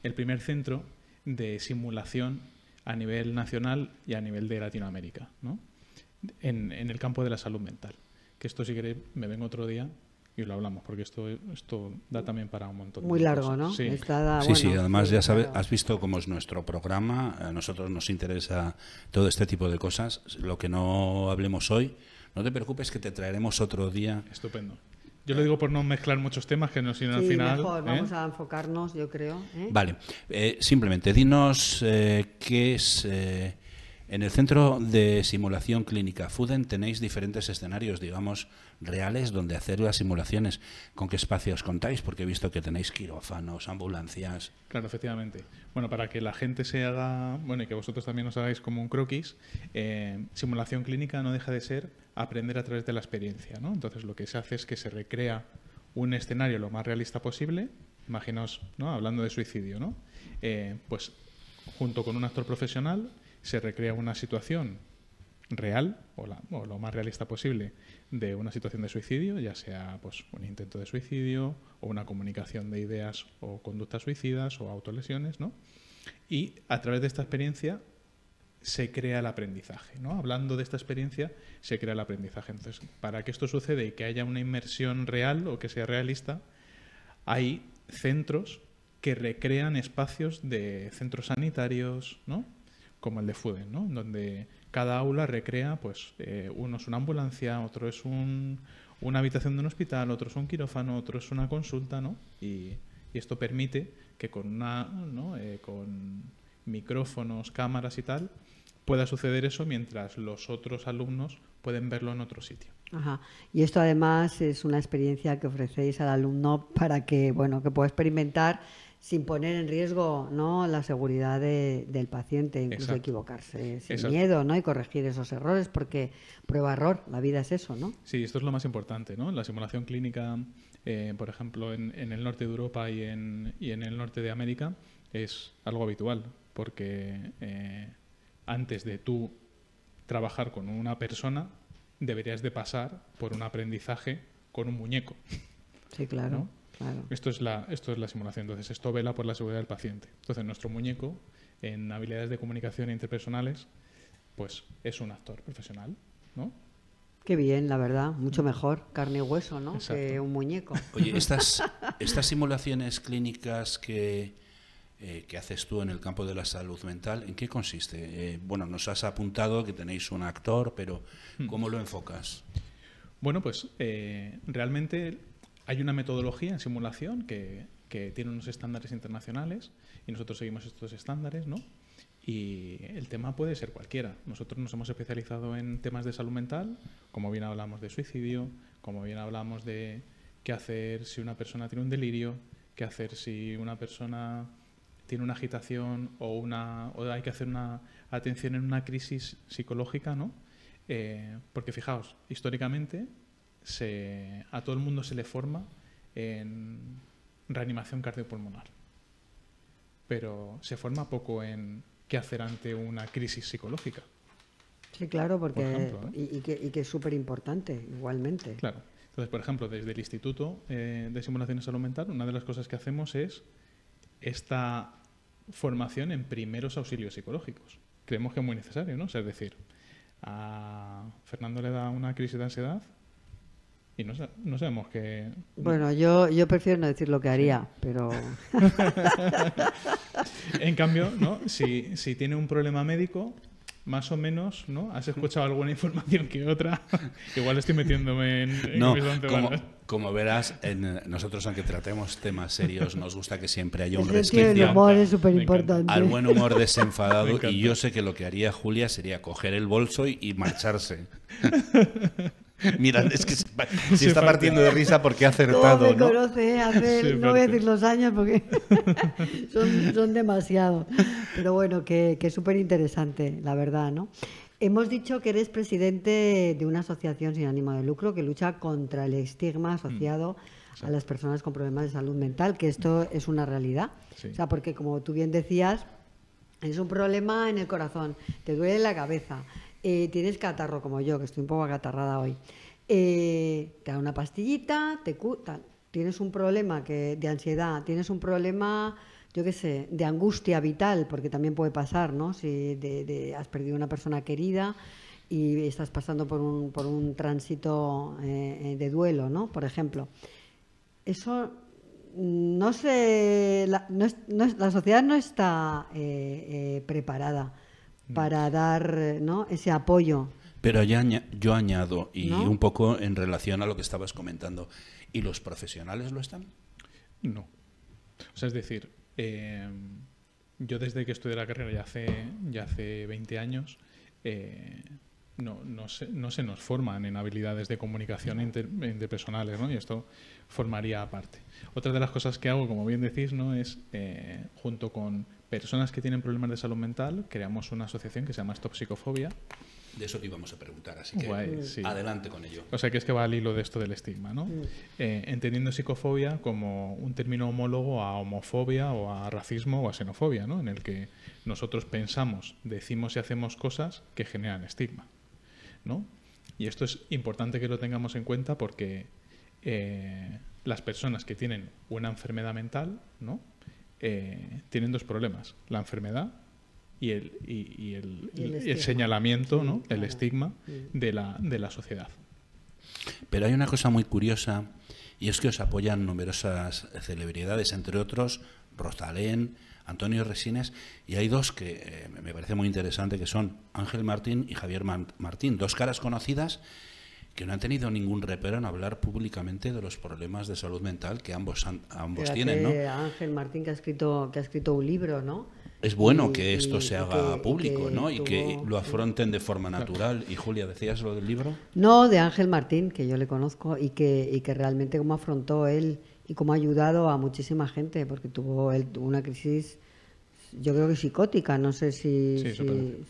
el primer centro de simulación a nivel nacional y a nivel de Latinoamérica, ¿no? En el campo de la salud mental. Que esto, si queréis, me vengo otro día y lo hablamos, porque esto da también para un montón de Muy largo, cosas. ¿no? Sí. Sí, además sí, ya sabes, claro. has visto cómo es nuestro programa, a nosotros nos interesa todo este tipo de cosas, lo que no hablemos hoy, no te preocupes que te traeremos otro día. Estupendo. Yo lo digo por no mezclar muchos temas, que no, sino al Sí, final... mejor, vamos a enfocarnos, yo creo. Vale, simplemente dinos qué es... en el Centro de Simulación Clínica FUDEN tenéis diferentes escenarios, digamos, reales donde hacer las simulaciones. ¿Con qué espacios contáis? Porque he visto que tenéis quirófanos, ambulancias... Claro, efectivamente. Bueno, para que la gente se haga, bueno, y que vosotros también os hagáis como un croquis, simulación clínica no deja de ser aprender a través de la experiencia, ¿no? Entonces, lo que se hace es que se recrea un escenario lo más realista posible. Imaginaos, ¿no? Hablando de suicidio, ¿no? Pues junto con un actor profesional se recrea una situación real o lo más realista posible de una situación de suicidio, ya sea pues un intento de suicidio o una comunicación de ideas o conductas suicidas o autolesiones, ¿no? Y a través de esta experiencia se crea el aprendizaje, ¿no? Hablando de esta experiencia se crea el aprendizaje. Entonces, para que esto suceda y que haya una inmersión real o que sea realista, hay centros que recrean espacios de centros sanitarios, ¿no? Como el de FUDEN, ¿no? Donde cada aula recrea, pues, uno es una ambulancia, otro es una habitación de un hospital, otro es un quirófano, otro es una consulta, ¿no? Y esto permite que con con micrófonos, cámaras y tal, pueda suceder eso mientras los otros alumnos pueden verlo en otro sitio. Ajá. Y esto además es una experiencia que ofrecéis al alumno para que, bueno, que pueda experimentar sin poner en riesgo, ¿no?, la seguridad del paciente, incluso Exacto. equivocarse sin Exacto. miedo, ¿no?, y corregir esos errores, porque prueba-error, la vida es eso, ¿no? Sí, esto es lo más importante, ¿no? La simulación clínica, por ejemplo, en el norte de Europa y en el norte de América es algo habitual, porque antes de tú trabajar con una persona deberías de pasar por un aprendizaje con un muñeco. Sí, claro, ¿no? claro. Esto es la simulación. Entonces, esto vela por la seguridad del paciente. Entonces, nuestro muñeco, en habilidades de comunicación interpersonales, pues es un actor profesional, ¿no? Qué bien, la verdad, mucho mejor, carne y hueso, ¿no?, Exacto. que un muñeco. Oye, estas simulaciones clínicas que haces tú en el campo de la salud mental, ¿en qué consiste? Bueno, nos has apuntado que tenéis un actor, pero ¿cómo lo enfocas? Bueno, pues realmente hay una metodología en simulación que tiene unos estándares internacionales y nosotros seguimos estos estándares, ¿no? Y el tema puede ser cualquiera. Nosotros nos hemos especializado en temas de salud mental, como bien hablamos de suicidio, como bien hablamos de qué hacer si una persona tiene un delirio, qué hacer si una persona tiene una agitación o hay que hacer una atención en una crisis psicológica, ¿no? Porque fijaos, históricamente a todo el mundo se le forma en reanimación cardiopulmonar, pero se forma poco en qué hacer ante una crisis psicológica. Sí, claro, porque por ejemplo, ¿no? y que es súper importante, igualmente. Claro. Entonces, por ejemplo, desde el Instituto de Simulación de Salud Mental, una de las cosas que hacemos es esta formación en primeros auxilios psicológicos. Creemos que es muy necesario, ¿no? O sea, es decir, a Fernando le da una crisis de ansiedad y no sabemos qué... Bueno, yo prefiero no decir lo que haría, pero... En cambio, ¿no? Si tiene un problema médico, más o menos, ¿no? ¿Has escuchado alguna información que otra? Igual estoy metiéndome en No, mis once varas. como verás, nosotros, aunque tratemos temas serios, nos gusta que siempre haya un el sentido del resquicio humor es súper Me importante. al buen humor Me desenfadado. encanta. Y yo sé que lo que haría Julia sería coger el bolso y marcharse. Mira, es que si está partiendo de risa porque ha Todo acertado, me ¿no? conoce, Sí, no voy a parte. decir los años porque son demasiados. Pero bueno, que es súper interesante, la verdad, ¿no? Hemos dicho que eres presidente de una asociación sin ánimo de lucro que lucha contra el estigma asociado a las personas con problemas de salud mental, que esto es una realidad. Sí. O sea, porque como tú bien decías, es un problema en el corazón, te duele la cabeza, tienes catarro como yo, que estoy un poco acatarrada hoy, te da una pastillita, tienes un problema de ansiedad, tienes un problema, yo qué sé, de angustia vital, porque también puede pasar, ¿no? Si has perdido una persona querida y estás pasando por un tránsito de duelo, ¿no? Por ejemplo. Eso no sé, la sociedad no está preparada para dar, ¿no?, ese apoyo. Pero yo añado, y ¿No? un poco en relación a lo que estabas comentando, ¿y los profesionales lo están? No. O sea, es decir, yo desde que estudié la carrera ya hace 20 años, no se nos forman en habilidades de comunicación interpersonales, ¿no? Y esto formaría aparte. Otra de las cosas que hago, como bien decís, ¿no?, es junto con personas que tienen problemas de salud mental, creamos una asociación que se llama Stop Psicofobia. De eso te íbamos a preguntar, así que Guay, sí. adelante con ello. O sea, que es que va al hilo de esto del estigma, ¿no? Entendiendo psicofobia como un término homólogo a homofobia o a racismo o a xenofobia, ¿no? En el que nosotros pensamos, decimos y hacemos cosas que generan estigma, ¿no? Y esto es importante que lo tengamos en cuenta porque las personas que tienen una enfermedad mental, ¿no?, tienen dos problemas: la enfermedad y el señalamiento, ¿no?, claro. el estigma de la sociedad. Pero hay una cosa muy curiosa, y es que os apoyan numerosas celebridades, entre otros Rosalén, Antonio Resines, y hay dos que me parece muy interesante, que son Ángel Martín y Javier Martín, dos caras conocidas que no han tenido ningún reparo en hablar públicamente de los problemas de salud mental que ambos tienen, ¿no? Ángel Martín, que ha escrito un libro, ¿no? Es bueno Y- que esto y- se y haga que- público, y que ¿no? Y que tuvo- lo afronten de forma natural. Y Julia, ¿decías lo del libro? No, de Ángel Martín, que yo le conozco y que realmente cómo afrontó él y cómo ha ayudado a muchísima gente, porque tuvo él una crisis, yo creo que psicótica, no sé Sí,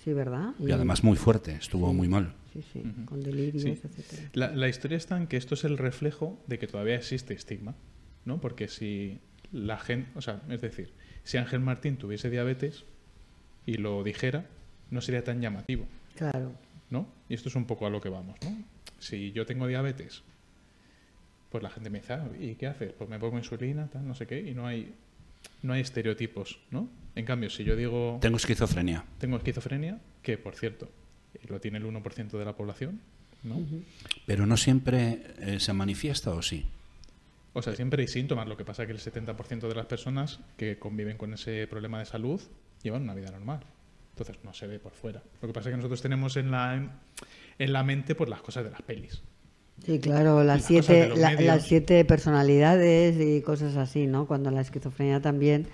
sí, ¿verdad? Y además muy fuerte, estuvo muy mal. Sí, con delirios, Sí. etcétera. La historia está en que esto es el reflejo de que todavía existe estigma, ¿no? Porque si la gente, o sea, es decir, si Ángel Martín tuviese diabetes y lo dijera, no sería tan llamativo, Claro. ¿no? Y esto es un poco a lo que vamos, ¿no? Si yo tengo diabetes, pues la gente me dice, ¿y qué haces? Pues me pongo insulina, tal, no sé qué, y no hay estereotipos, ¿no? En cambio, si yo digo Tengo esquizofrenia. tengo esquizofrenia, que por cierto lo tiene el 1% de la población, ¿no? Pero no siempre se manifiesta, ¿o sí? O sea, siempre hay síntomas. Lo que pasa es que el 70% de las personas que conviven con ese problema de salud llevan una vida normal. Entonces no se ve por fuera. Lo que pasa es que nosotros tenemos en la mente pues las cosas de las pelis. Sí, claro, Las cosas de los medios. las 7 personalidades y cosas así, ¿no? Cuando la esquizofrenia también,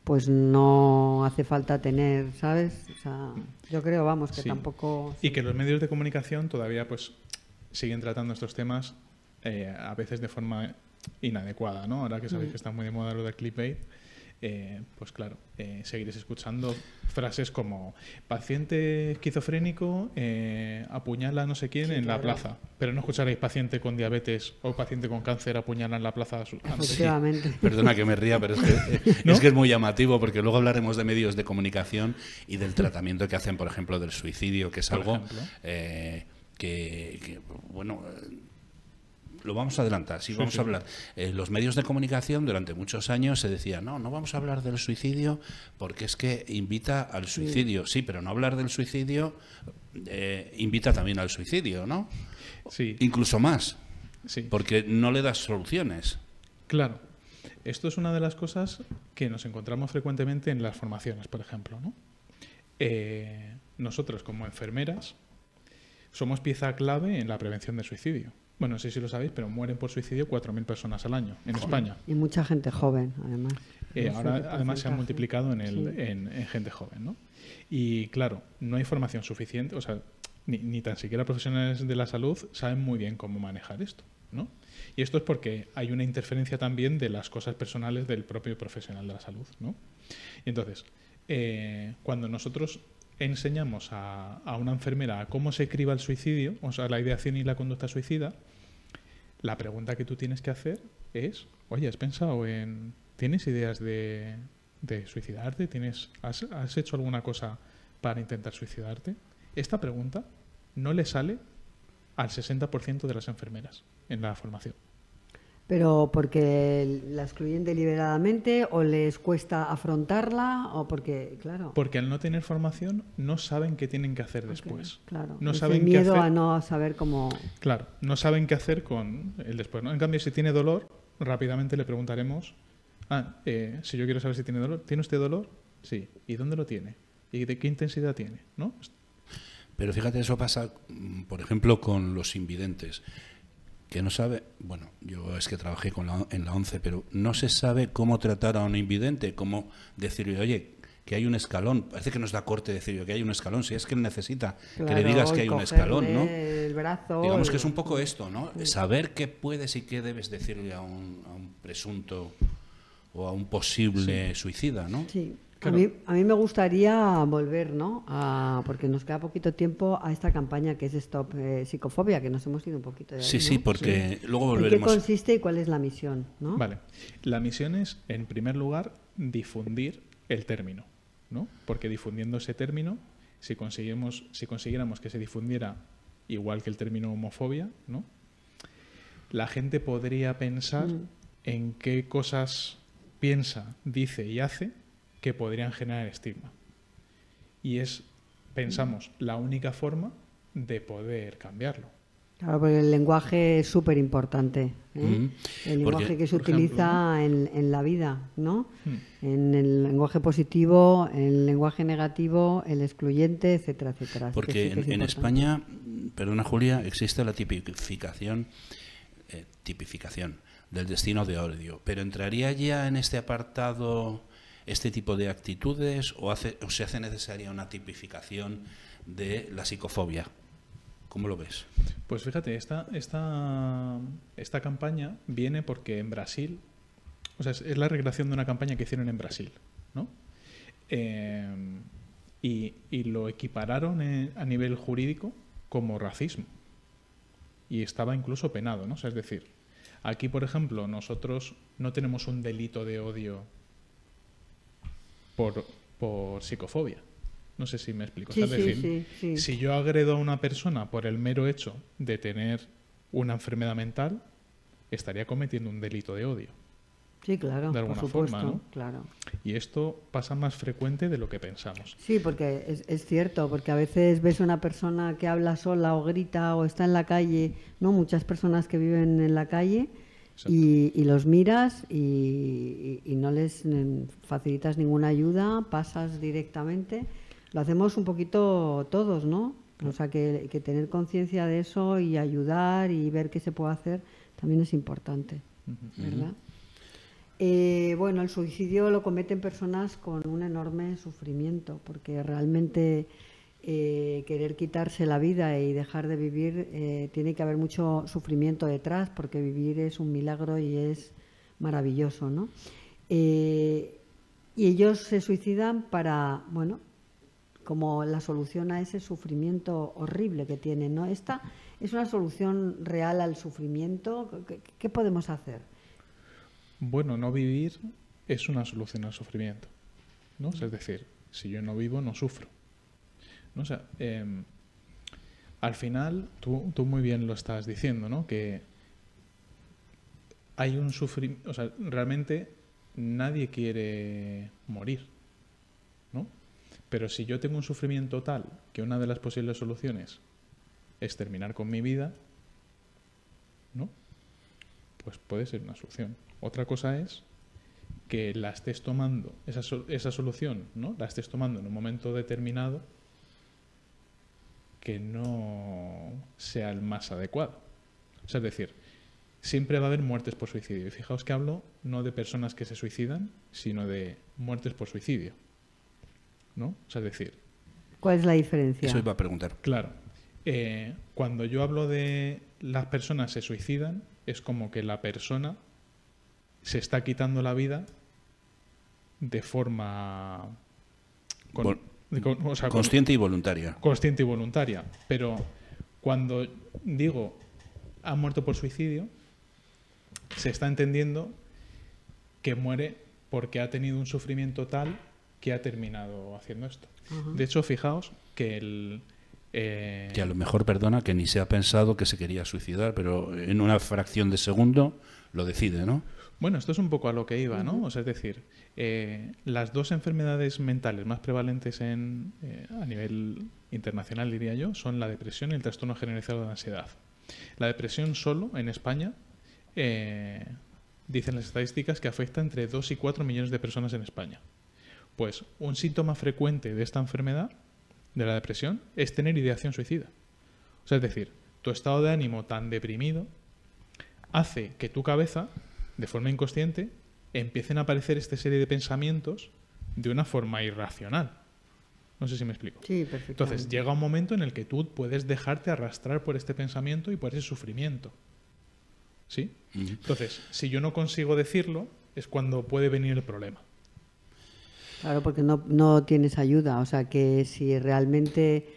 pues no hace falta tener, ¿sabes? O sea, yo creo, vamos, que Sí. tampoco... Y que los medios de comunicación todavía pues siguen tratando estos temas a veces de forma inadecuada, ¿no? Ahora que sabéis que está muy de moda lo del clickbait, pues claro, seguiréis escuchando frases como paciente esquizofrénico apuñala no sé quién en la plaza, pero no escucharéis paciente con diabetes o paciente con cáncer apuñala en la plaza. Efectivamente. Perdona que me ría, pero es que es muy llamativo, porque luego hablaremos de medios de comunicación y del tratamiento que hacen, por ejemplo, del suicidio, que es algo que bueno... Lo vamos a adelantar, sí, vamos a hablar. Los medios de comunicación durante muchos años se decía, no vamos a hablar del suicidio porque es que invita al suicidio. Sí, pero no hablar del suicidio invita también al suicidio, ¿no? Sí. Incluso más, Sí. porque no le das soluciones. Claro. Esto es una de las cosas que nos encontramos frecuentemente en las formaciones, por ejemplo, ¿no? Nosotros, como enfermeras, somos pieza clave en la prevención del suicidio. Bueno, no sé si lo sabéis, pero mueren por suicidio 4.000 personas al año en España. Y mucha gente joven, además. Ahora, además, se ha multiplicado en gente joven, ¿no? Y claro, no hay formación suficiente, o sea, ni tan siquiera profesionales de la salud saben muy bien cómo manejar esto, ¿no? Y esto es porque hay una interferencia también de las cosas personales del propio profesional de la salud, ¿no? Y entonces, cuando nosotros enseñamos a una enfermera a cómo se criba el suicidio, o sea, la ideación y la conducta suicida, la pregunta que tú tienes que hacer es, oye, ¿has pensado en... ¿Tienes ideas de suicidarte? ¿Has hecho alguna cosa para intentar suicidarte? Esta pregunta no le sale al 60% de las enfermeras en la formación. ¿Pero porque la excluyen deliberadamente o les cuesta afrontarla o porque, claro... Porque al no tener formación no saben qué tienen que hacer después. Claro, No ese saben miedo qué hacer, a no saber cómo... Claro, no saben qué hacer con el después, ¿no? En cambio, si tiene dolor, rápidamente le preguntaremos, si yo quiero saber si tiene dolor, ¿tiene usted dolor? Sí. ¿Y dónde lo tiene? ¿Y de qué intensidad tiene? ¿No? Pero fíjate, eso pasa, por ejemplo, con los invidentes, que no sabe, bueno, yo es que trabajé en la ONCE, pero no se sabe cómo tratar a un invidente, cómo decirle, oye, que hay un escalón, parece que nos da corte decirle que hay un escalón, si es que él necesita que le digas que hay un escalón, ¿no? El brazo, digamos que es un poco esto, ¿no? Saber qué puedes y qué debes decirle a un presunto o a un posible suicida, ¿no? Sí. Claro. A mí me gustaría volver, ¿no? Porque nos queda poquito tiempo a esta campaña que es Stop Psicofobia, que nos hemos ido un poquito de ahí, Sí, ¿no? sí, porque luego ¿En volveremos. qué consiste y cuál es la misión, ¿no? Vale. La misión es, en primer lugar, difundir el término, ¿no? Porque difundiendo ese término, si consiguiéramos que se difundiera igual que el término homofobia, ¿no? La gente podría pensar en qué cosas piensa, dice y hace que podrían generar estigma. Y es, pensamos, la única forma de poder cambiarlo. Claro, porque el lenguaje es súper importante. El lenguaje que se utiliza en la vida, ¿no? En el lenguaje positivo, en el lenguaje negativo, el excluyente, etcétera, etcétera. Así Porque que sí que es en importante. España, perdona Julia, existe la tipificación del destino de odio. Pero ¿entraría ya en este apartado este tipo de actitudes o se hace necesaria una tipificación de la psicofobia? ¿Cómo lo ves? Pues fíjate, esta campaña viene porque en Brasil, o sea, es la recreación de una campaña que hicieron en Brasil, ¿no? Y lo equipararon a nivel jurídico como racismo. Y estaba incluso penado, ¿no? O sea, es decir, aquí, por ejemplo, nosotros no tenemos un delito de odio por psicofobia. No sé si me explico. Sí, O sea, es sí, decir, sí. si yo agredo a una persona por el mero hecho de tener una enfermedad mental, estaría cometiendo un delito de odio. Sí, claro, de alguna por supuesto, forma, ¿no? claro. Y esto pasa más frecuente de lo que pensamos. Sí, porque es cierto, porque a veces ves una persona que habla sola o grita o está en la calle, ¿no? Muchas personas que viven en la calle y los miras y no les facilitas ninguna ayuda, pasas directamente. Lo hacemos un poquito todos, ¿no? O sea, que tener conciencia de eso y ayudar y ver qué se puede hacer también es importante, ¿verdad? Bueno, el suicidio lo cometen personas con un enorme sufrimiento, porque realmente querer quitarse la vida y dejar de vivir, tiene que haber mucho sufrimiento detrás, porque vivir es un milagro y es maravilloso, ¿no? Y ellos se suicidan para, bueno, como la solución a ese sufrimiento horrible que tienen, ¿no? Esta es una solución real al sufrimiento. ¿Qué podemos hacer? Bueno, no vivir es una solución al sufrimiento, ¿no? Es decir, si yo no vivo, no sufro, ¿no? O sea, al final, tú muy bien lo estás diciendo, ¿no? Que hay un sufrimiento, o sea, realmente nadie quiere morir, ¿no? Pero si yo tengo un sufrimiento tal que una de las posibles soluciones es terminar con mi vida, ¿no? Pues puede ser una solución. Otra cosa es que la estés tomando, esa solución, ¿no? La estés tomando en un momento determinado que no sea el más adecuado. O sea, es decir, siempre va a haber muertes por suicidio. Y fijaos que hablo no de personas que se suicidan, sino de muertes por suicidio, ¿no? O sea, es decir... ¿Cuál es la diferencia? Eso iba a preguntar. Claro. Cuando yo hablo de las personas se suicidan, es como que la persona se está quitando la vida de forma... consciente y voluntaria. Consciente y voluntaria. Pero cuando digo ha muerto por suicidio, se está entendiendo que muere porque ha tenido un sufrimiento tal que ha terminado haciendo esto. Uh-huh. De hecho, fijaos que que a lo mejor, perdona, que ni se ha pensado que se quería suicidar, pero en una fracción de segundo lo decide, ¿no? Bueno, esto es un poco a lo que iba, ¿no? O sea, es decir, las dos enfermedades mentales más prevalentes a nivel internacional, diría yo, son la depresión y el trastorno generalizado de la ansiedad. La depresión solo, en España, dicen las estadísticas que afecta entre 2 y 4 millones de personas en España. Pues un síntoma frecuente de esta enfermedad, de la depresión, es tener ideación suicida. O sea, es decir, tu estado de ánimo tan deprimido hace que tu cabeza, de forma inconsciente, empiecen a aparecer esta serie de pensamientos de una forma irracional. No sé si me explico. Sí, perfectamente. Entonces, llega un momento en el que tú puedes dejarte arrastrar por este pensamiento y por ese sufrimiento. ¿Sí? Uh-huh. Entonces, si yo no consigo decirlo, es cuando puede venir el problema. Claro, porque no tienes ayuda. O sea, que si realmente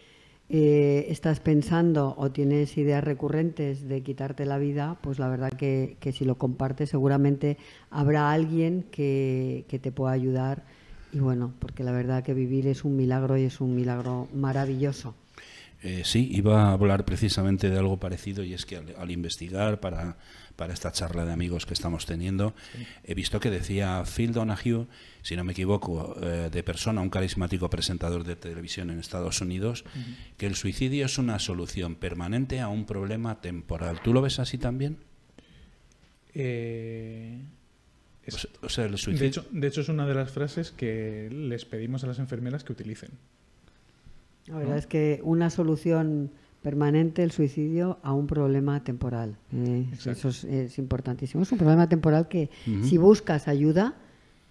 estás pensando o tienes ideas recurrentes de quitarte la vida, pues la verdad que si lo compartes seguramente habrá alguien que te pueda ayudar. Y bueno, porque la verdad que vivir es un milagro y es un milagro maravilloso. Sí, iba a hablar precisamente de algo parecido, y es que al investigar para esta charla de amigos que estamos teniendo, sí, he visto que decía Phil Donahue, si no me equivoco, de Persona, un carismático presentador de televisión en Estados Unidos, que el suicidio es una solución permanente a un problema temporal. ¿Tú lo ves así también? O sea, el suicidio... de hecho, es una de las frases que les pedimos a las enfermeras que utilicen. La verdad es que una solución permanente, el suicidio, a un problema temporal. Eso es importantísimo. Es un problema temporal que si buscas ayuda,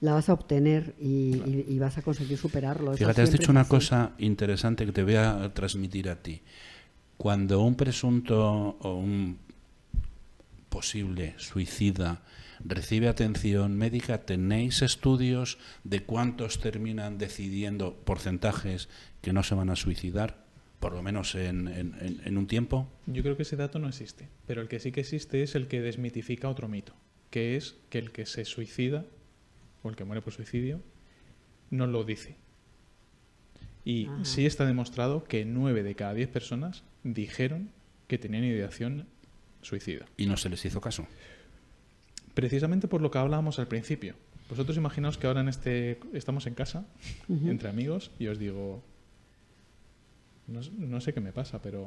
la vas a obtener y vas a conseguir superarlo. Fíjate, has dicho una cosa interesante que te voy a transmitir a ti. Cuando un presunto o un posible suicida recibe atención médica, ¿tenéis estudios de cuántos terminan decidiendo, porcentajes, que no se van a suicidar, por lo menos en un tiempo? Yo creo que ese dato no existe, pero el que sí que existe es el que desmitifica otro mito, que es que el que se suicida o el que muere por suicidio no lo dice. Y sí está demostrado que 9 de cada 10 personas dijeron que tenían ideación suicida. ¿Y no se les hizo caso? Precisamente por lo que hablábamos al principio. Vosotros imaginaos que ahora estamos en casa, entre amigos, y os digo, no sé qué me pasa, pero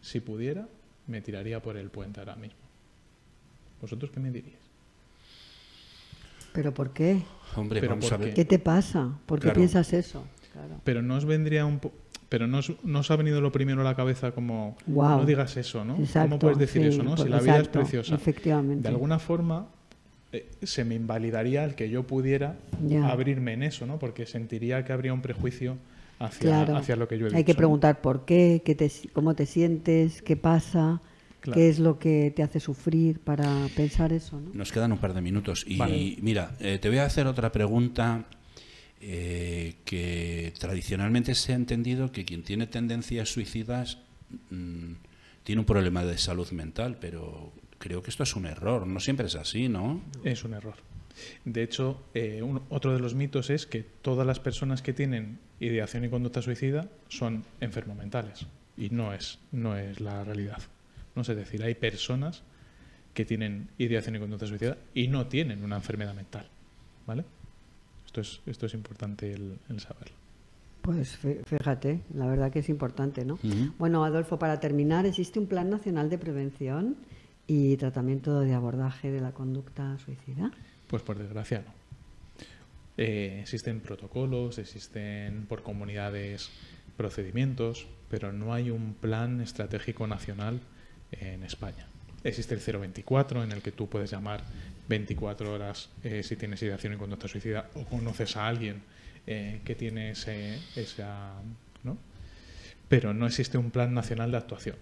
si pudiera, me tiraría por el puente ahora mismo. ¿Vosotros qué me diríais? ¿Pero por qué? Hombre, vamos a ver. ¿Qué te pasa? ¿Por qué piensas eso? Claro. Pero no os vendría pero no os ha venido lo primero a la cabeza como, wow, no digas eso, ¿no? Exacto, ¿cómo puedes decir eso, no? Si la vida es preciosa. Efectivamente. De alguna forma se me invalidaría el que yo pudiera abrirme en eso, ¿no? Porque sentiría que habría un prejuicio hacia lo que yo he dicho. Hay que preguntar por qué, cómo te sientes, qué pasa, qué es lo que te hace sufrir para pensar eso, ¿no? Nos quedan un par de minutos y Vale. mira, te voy a hacer otra pregunta que tradicionalmente se ha entendido que quien tiene tendencias suicidas tiene un problema de salud mental, pero creo que esto es un error, no siempre es así, ¿no? Es un error. De hecho, otro de los mitos es que todas las personas que tienen ideación y conducta suicida son enfermos mentales. Y no es la realidad. No sé, es decir, hay personas que tienen ideación y conducta suicida y no tienen una enfermedad mental. ¿Vale? Esto es importante el saberlo. Pues fíjate, la verdad que es importante, ¿no? Uh-huh. Bueno, Adolfo, para terminar, existe un Plan Nacional de Prevención y Tratamiento de Abordaje de la Conducta Suicida. Pues por desgracia no. Existen protocolos, existen por comunidades procedimientos, pero no hay un plan estratégico nacional en España. Existe el 024, en el que tú puedes llamar 24 horas si tienes ideación y conducta suicida o conoces a alguien que tiene esa, ¿no? Pero no existe un plan nacional de actuación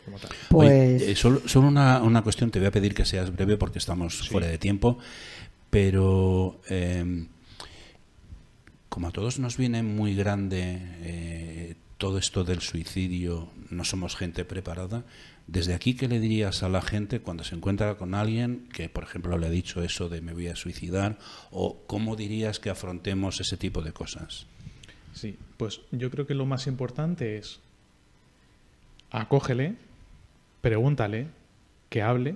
como tal. Pues Oye, solo una cuestión, te voy a pedir que seas breve porque estamos fuera de tiempo, pero como a todos nos viene muy grande todo esto del suicidio, no somos gente preparada. Desde aquí, ¿qué le dirías a la gente cuando se encuentra con alguien que, por ejemplo, le ha dicho eso de me voy a suicidar? ¿O cómo dirías que afrontemos ese tipo de cosas? Sí, pues yo creo que lo más importante es acógele, pregúntale, que hable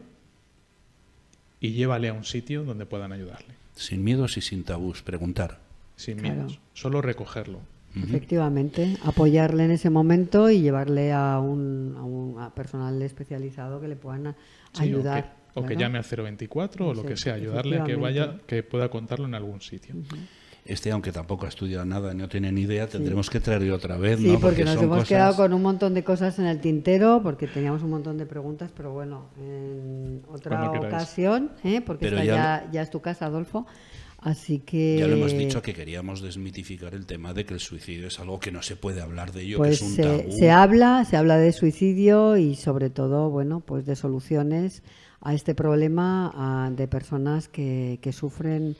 y llévale a un sitio donde puedan ayudarle. Sin miedos y sin tabús, preguntar. Sin Claro. miedos, solo recogerlo. efectivamente, apoyarle en ese momento y llevarle a a personal especializado que le puedan Sí, ayudar. o que claro. ame al 024 o lo que sea, ayudarle a que vaya, que pueda contarlo en algún sitio. Aunque tampoco ha estudiado nada, no tiene ni idea, tendremos que traerlo otra vez, Sí, ¿no? porque nos son hemos cosas... quedado con un montón de cosas en el tintero, porque teníamos un montón de preguntas, pero bueno, en otra Cuando queráis. ocasión, porque Pero esta ya es tu casa, Adolfo, así que... Ya lo hemos dicho que queríamos desmitificar el tema de que el suicidio es algo que no se puede hablar de ello, pues que es un tabú. se habla de suicidio y sobre todo, bueno, pues de soluciones a este problema de personas que sufren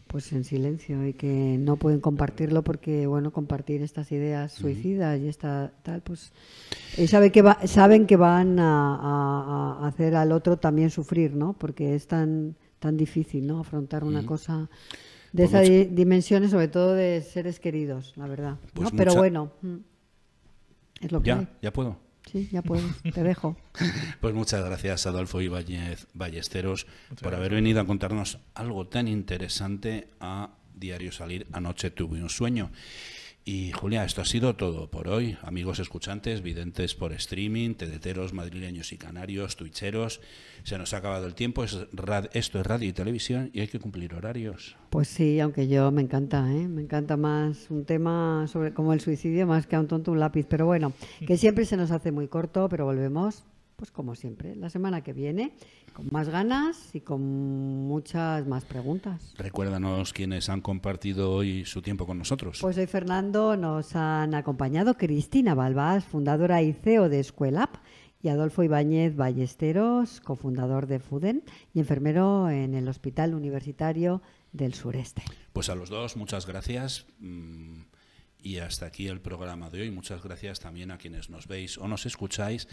pues en silencio y que no pueden compartirlo porque, bueno, compartir estas ideas suicidas y esta tal, pues saben que van a hacer al otro también sufrir, ¿no? Porque es tan difícil, ¿no? Afrontar una cosa de Pues esas dimensiones, sobre todo de seres queridos, la verdad. ¿no? Pues Pero bueno, es lo que hay. Ya puedo. Sí, ya puedes, te dejo. Pues muchas gracias, Adolfo Ibáñez Ballesteros, por haber venido a contarnos algo tan interesante a Diario Salir. Anoche tuve un sueño. Y Julia, esto ha sido todo por hoy. Amigos escuchantes, videntes por streaming, tedeteros, madrileños y canarios, twitcheros. Se nos ha acabado el tiempo. Esto es radio y televisión y hay que cumplir horarios. Pues sí, aunque me encanta, me encanta más un tema como el suicidio más que a un tonto un lápiz. Pero bueno, que siempre se nos hace muy corto, pero volvemos, pues como siempre, la semana que viene, con más ganas y con muchas más preguntas. Recuérdanos quienes han compartido hoy su tiempo con nosotros. Pues hoy, Fernando, nos han acompañado Cristina Balbás, fundadora y CEO de Escuelap, y Adolfo Ibáñez Ballesteros, cofundador de FUDEN y enfermero en el Hospital Universitario del Sureste. Pues a los dos, muchas gracias. Y hasta aquí el programa de hoy. Muchas gracias también a quienes nos veis o nos escucháis.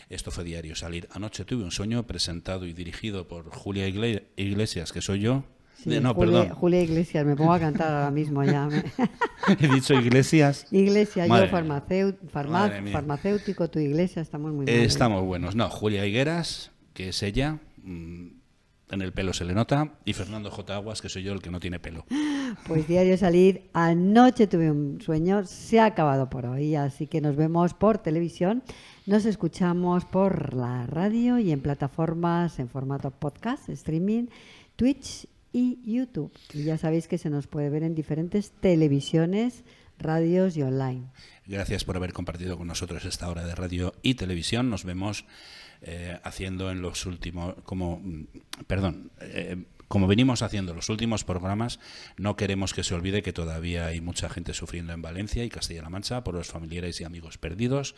Esto fue Diario Salir. Anoche tuve un sueño, presentado y dirigido por Julia Iglesias, que soy yo. Sí, Perdón. Julia Iglesias, me pongo a cantar ahora mismo ya. He dicho Iglesias. Iglesia, Madre yo Madre mía. farmacéutico, tu iglesia, estamos muy bien. Estamos buenos. No, Julia Higueras, que es ella, en el pelo se le nota, y Fernando J. Aguas, que soy yo el que no tiene pelo. Pues Diario Salir, anoche tuve un sueño, se ha acabado por hoy, así que nos vemos por televisión, nos escuchamos por la radio y en plataformas en formato podcast, streaming, Twitch y YouTube. Y ya sabéis que se nos puede ver en diferentes televisiones, radios y online. Gracias por haber compartido con nosotros esta hora de radio y televisión. Nos vemos haciendo en los últimos, como venimos haciendo los últimos programas, no queremos que se olvide que todavía hay mucha gente sufriendo en Valencia y Castilla-La Mancha por los familiares y amigos perdidos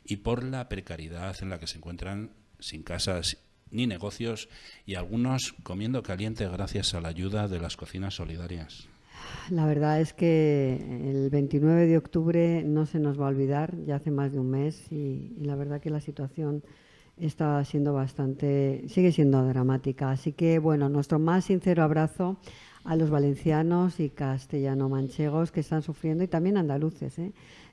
y por la precariedad en la que se encuentran sin casas ni negocios y algunos comiendo caliente gracias a la ayuda de las cocinas solidarias. La verdad es que el 29 de octubre no se nos va a olvidar, ya hace más de un mes y la verdad que la situación está siendo sigue siendo dramática. Así que, bueno, nuestro más sincero abrazo a los valencianos y castellano-manchegos que están sufriendo y también andaluces,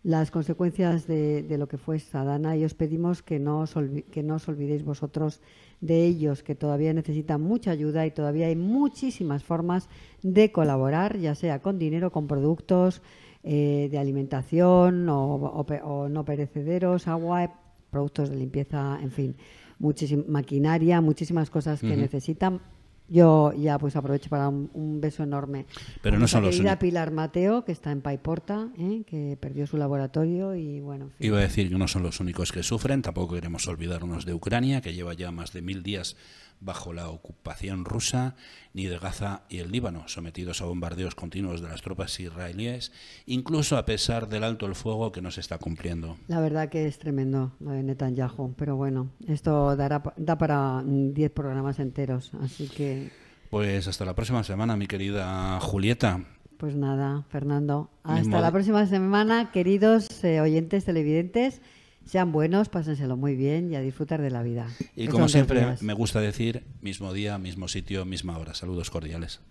las consecuencias de lo que fue Sadana, y os pedimos que no os olvidéis vosotros de ellos, que todavía necesitan mucha ayuda y todavía hay muchísimas formas de colaborar, ya sea con dinero, con productos de alimentación o no perecederos, agua, productos de limpieza, en fin, maquinaria, muchísimas cosas que necesitan. Yo ya pues aprovecho para un beso enorme. Pero no son los únicos. Pilar Mateo, que está en Paiporta, que perdió su laboratorio y bueno. En fin. Iba a decir que no son los únicos que sufren, tampoco queremos olvidarnos de Ucrania, que lleva ya más de 1000 días bajo la ocupación rusa, ni de Gaza y el Líbano, sometidos a bombardeos continuos de las tropas israelíes, incluso a pesar del alto el fuego que no se está cumpliendo. La verdad que es tremendo lo de Netanyahu, pero bueno, esto da para 10 programas enteros, así que... Pues hasta la próxima semana, mi querida Julieta. Pues nada, Fernando, hasta la próxima semana, queridos oyentes televidentes. Sean buenos, pásenselo muy bien y a disfrutar de la vida. Y como siempre me gusta decir, mismo día, mismo sitio, misma hora. Saludos cordiales.